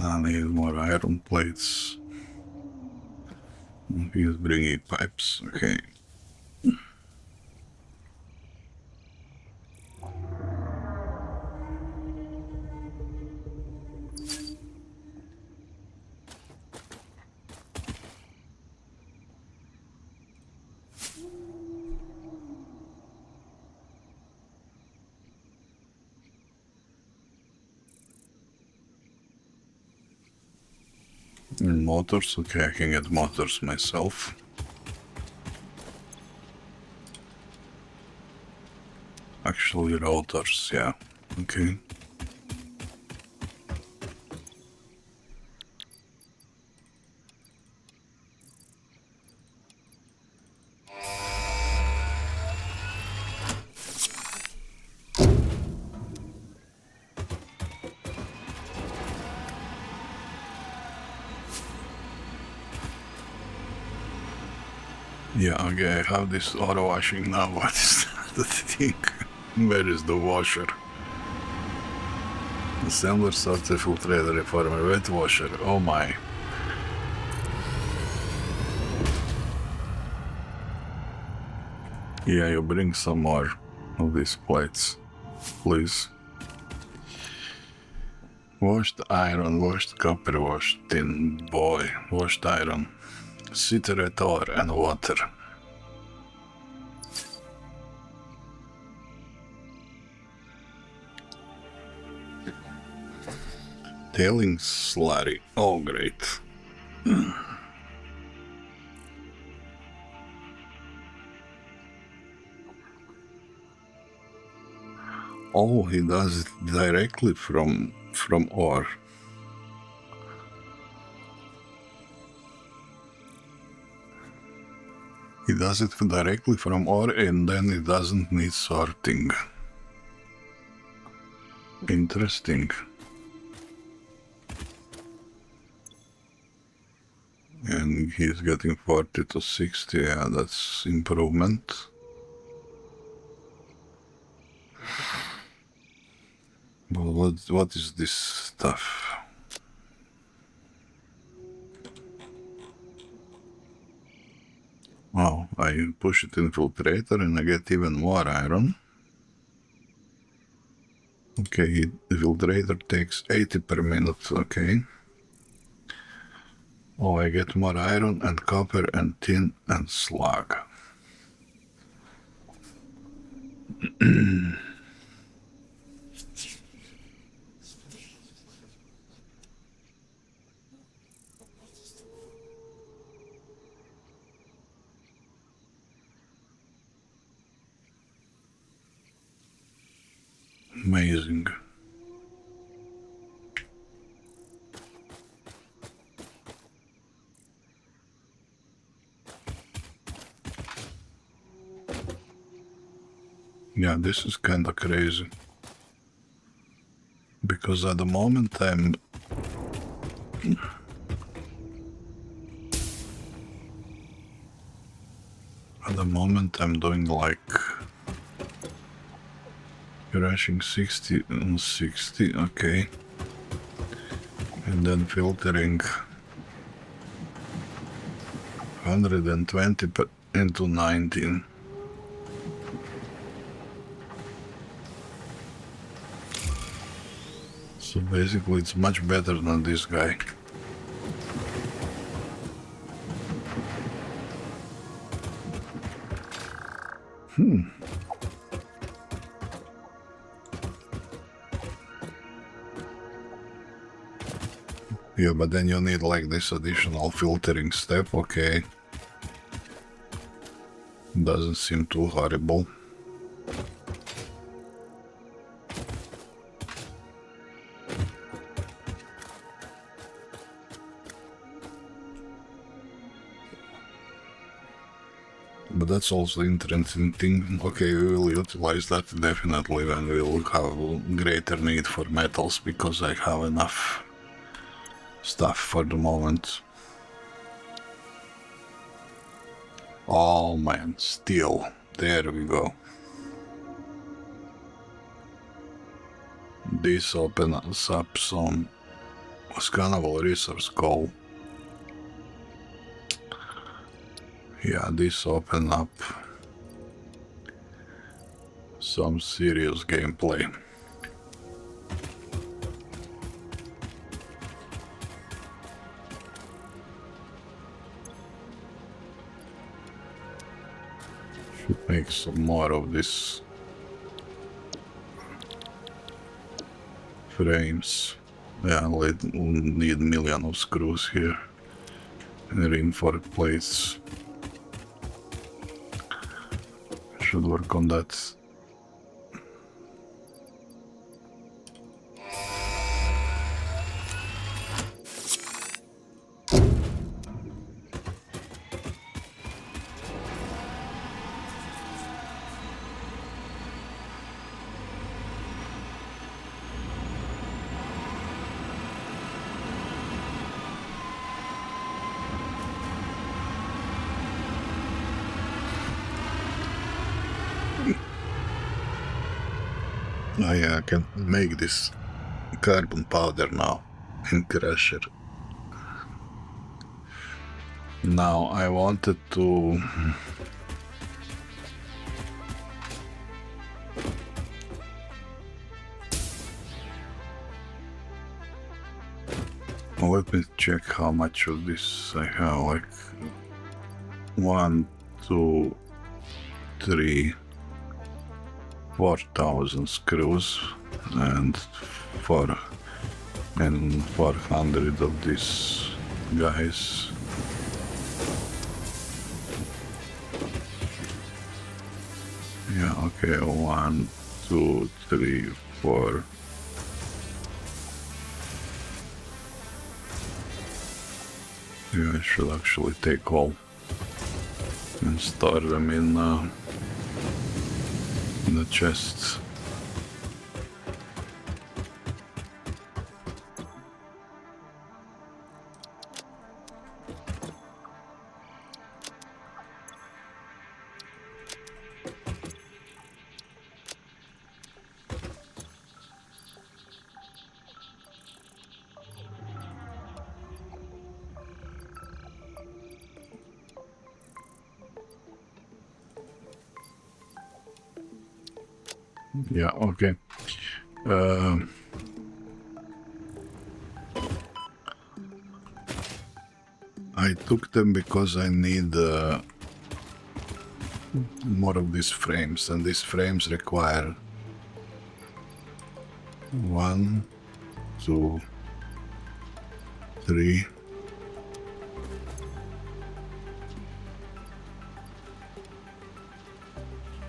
I need more iron plates. He's bringing pipes. Okay. And motors. Okay, I can get motors myself. Actually, routers. Yeah. Okay. Yeah, okay, I have this auto washing now. What is the thing? Where is the washer? Assembler, sorter, filtrator, reformer, wet washer. Oh my. Yeah, you bring some more of these plates, please. Washed iron, washed copper, washed tin, boy, washed iron, cigarette ore and water. Tailings slurry. Oh, great. Oh, he does it directly from ore. He does it directly from ore and then it doesn't need sorting. Interesting. And he's getting 40 to 60, yeah, that's improvement. But what is this stuff? Oh, I push it in filtrator and I get even more iron. Okay, the filtrator takes 80 per minute, okay. Oh, I get more iron and copper and tin and slag. Amazing. Yeah, this is kinda crazy. Because at the moment I'm doing like crashing 60 on 60, okay. And then filtering 120 into 19. So basically it's much better than this guy. Yeah, but then you need like this additional filtering step, okay. Doesn't seem too horrible. But that's also interesting thing. Okay, we will utilize that definitely when we will have greater need for metals, because I have enough stuff for the moment. Oh man, steel. There we go. This opens up some scannable resource coal. Yeah, this open up some serious gameplay. Should make some more of this frames. Yeah, we'll need a million of screws here and reinforced plates. Should work on that. I can make this carbon powder now in crusher. Now I wanted to let me check how much of this I have. Like 1, 2, 3, 4,000 screws and 400 of these guys. Yeah, okay, 1, 2, 3, 4. Yeah, I should actually take all and store them in the chests. Yeah, okay. I took them because I need more of these frames, and these frames require 1, 2, 3,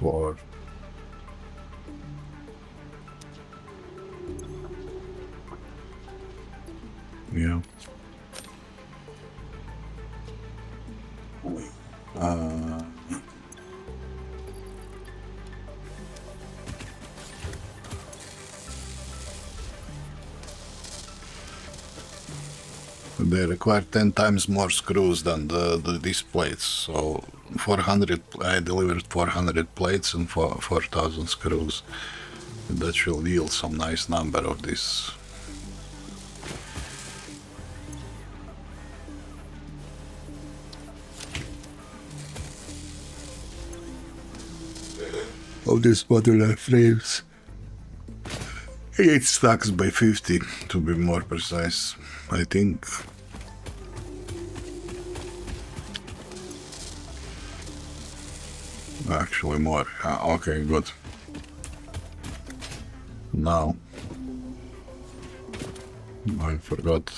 4, Yeah. They require 10 times more screws than these plates, so 400. I delivered 400 plates and 4,000 screws. That should yield some nice number of this. Of these modular frames. 8 stacks by 50, to be more precise, I think. Actually more. Okay, good. Now. I forgot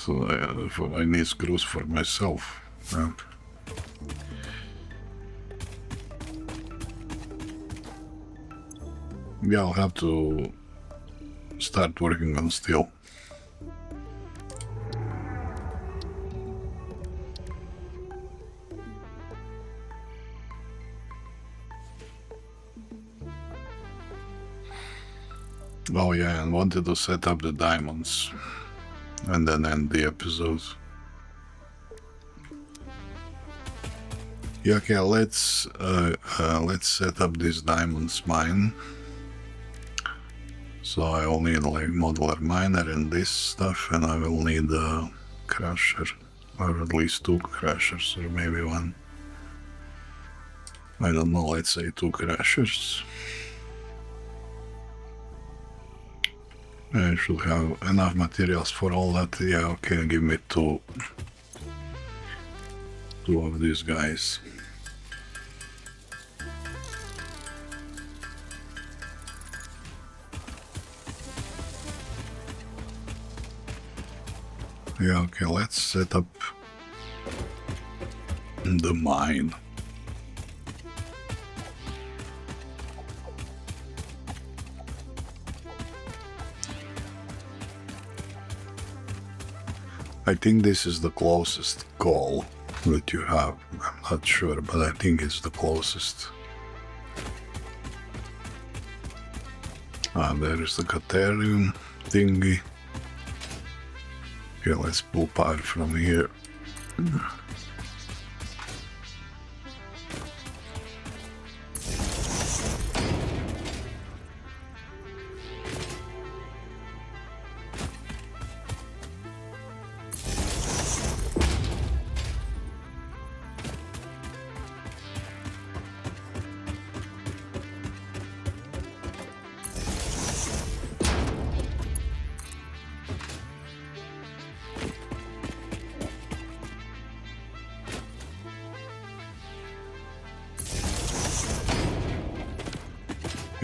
I need screws for myself. Yeah, I'll have to start working on steel. Oh yeah, and wanted to set up the diamonds and then end the episode. Yeah, okay, let's set up this diamonds mine. So I will need like modular miner and this stuff, and I will need a crusher, or at least 2 crushers, or maybe 1. I don't know, let's say 2 crushers. I should have enough materials for all that. Yeah, okay, give me 2 of these guys. Yeah, okay, let's set up the mine. I think this is the closest goal that you have. I'm not sure, but I think it's the closest. There is the Caterium thingy. Okay, let's pull power from here.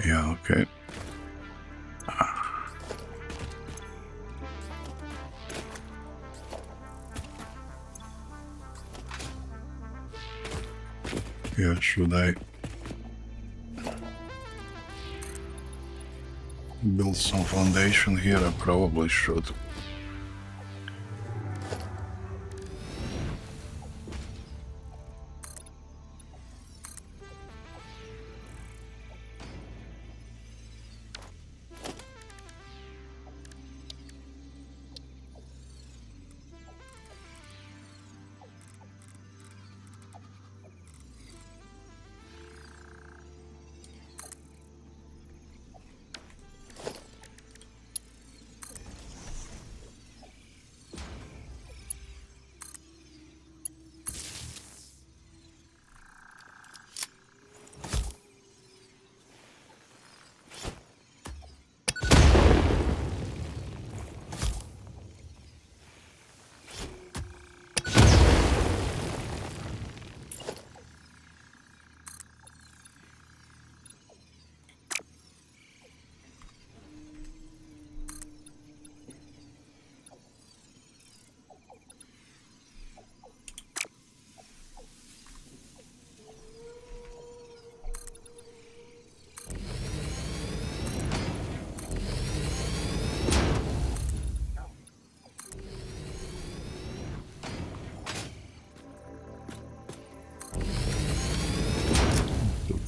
Yeah, okay. Yeah, should I build some foundation here? I probably should.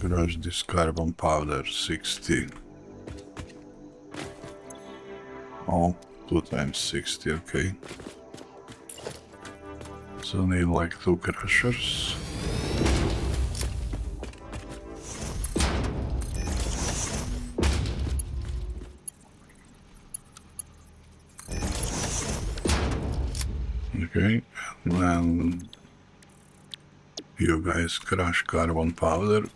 crush this carbon powder, 60. Oh, 2 times 60, okay. So need like 2 crushers. Okay, and then you guys crush carbon powder.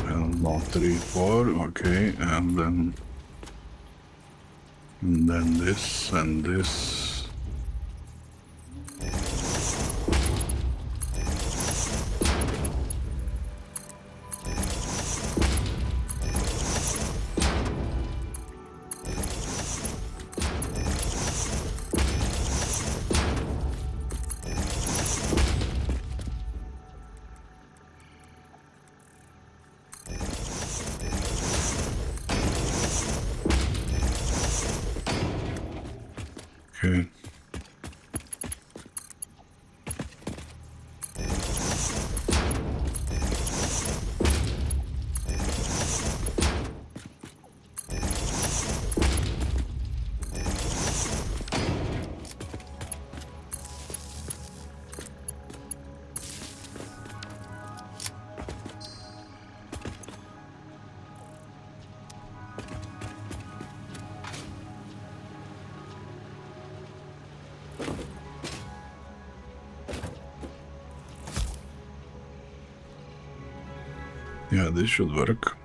And now 3, 4, okay, and then this and this. Okay. Yeah, this should work.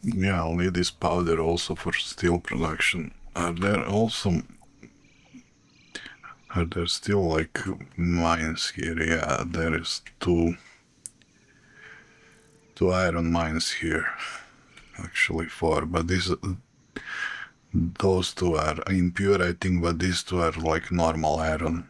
Yeah, I'll need this powder also for steel production. Are there still like mines here? Yeah, there is two iron mines here. Actually 4, but those 2 are impure, I think, but these 2 are like normal iron.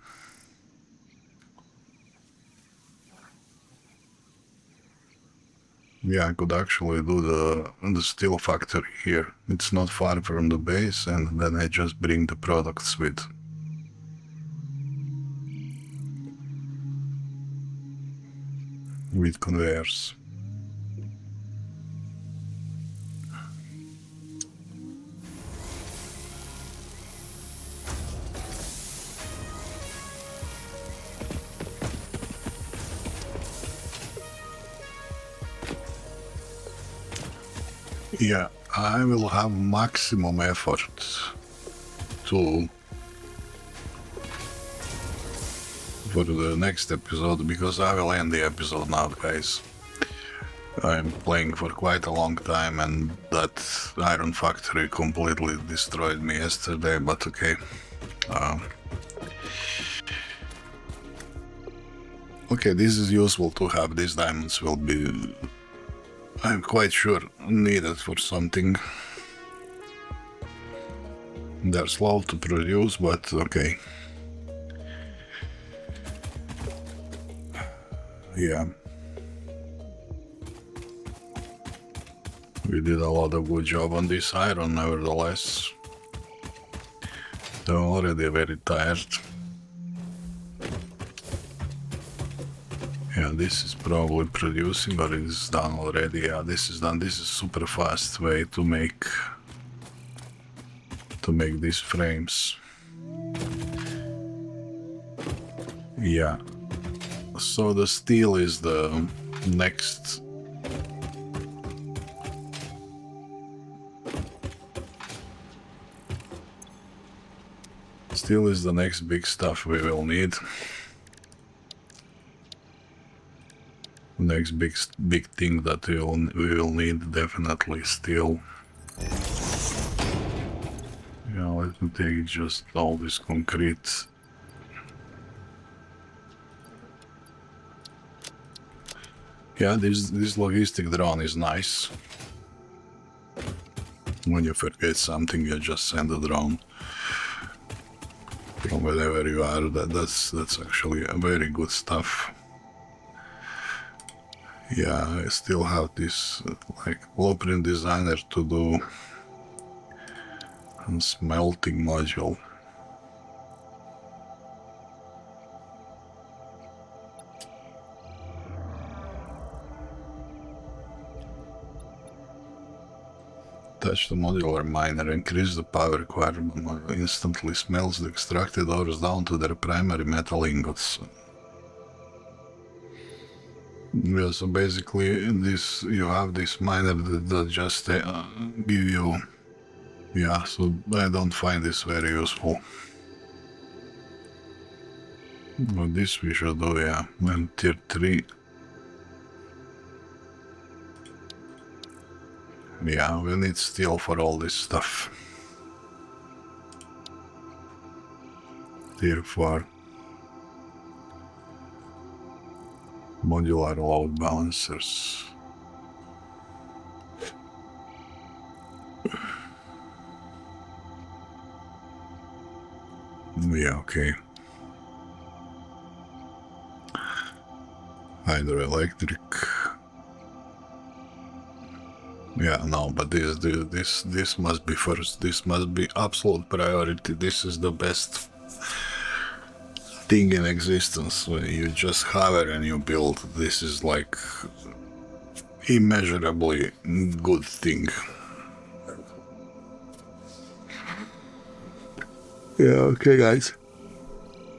Yeah, I could actually do the steel factory here. It's not far from the base, and then I just bring the products with conveyors. Yeah, I will have maximum effort for the next episode, because I will end the episode now, guys. I'm playing for quite a long time, and that iron factory completely destroyed me yesterday, but okay. Okay, this is useful to have. These diamonds will be, I'm quite sure, needed for something. They're slow to produce, but okay. Yeah. We did a lot of good job on this iron, nevertheless. They're already very tired. Yeah, this is probably producing, or it is done already. Yeah, this is done. This is super fast way to make these frames. Yeah. So the steel is the next. Steel is the next big stuff we will need. Next big thing that we will need, definitely steel. Yeah, let me take just all this concrete. Yeah, this logistic drone is nice. When you forget something, you just send a drone. from wherever you are. That's actually a very good stuff. Yeah, I still have this like blueprint designer to do a smelting module. Touch the modular miner, increase the power requirement, instantly smelts the extracted ores down to their primary metal ingots. Yeah, so basically this, you have this miner that just give you, yeah, so I don't find this very useful. But this we should do, yeah, and tier 3. Yeah, we need steel for all this stuff. Tier 4. Modular load balancers. Yeah, okay. Hydroelectric. Yeah, no, but this must be first. This must be absolute priority. This is the best thing in existence. You just have it and you build. This is like immeasurably good thing. Yeah, okay, guys.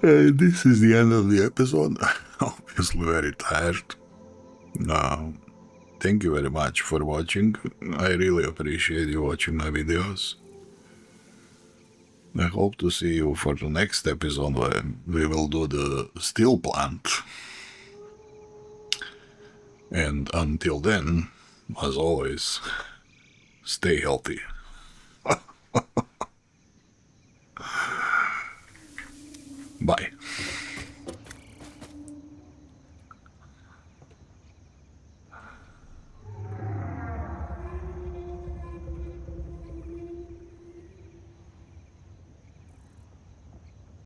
This is the end of the episode. Obviously very tired. Thank you very much for watching. I really appreciate you watching my videos. I hope to see you for the next episode where we will do the steel plant. And until then, as always, stay healthy.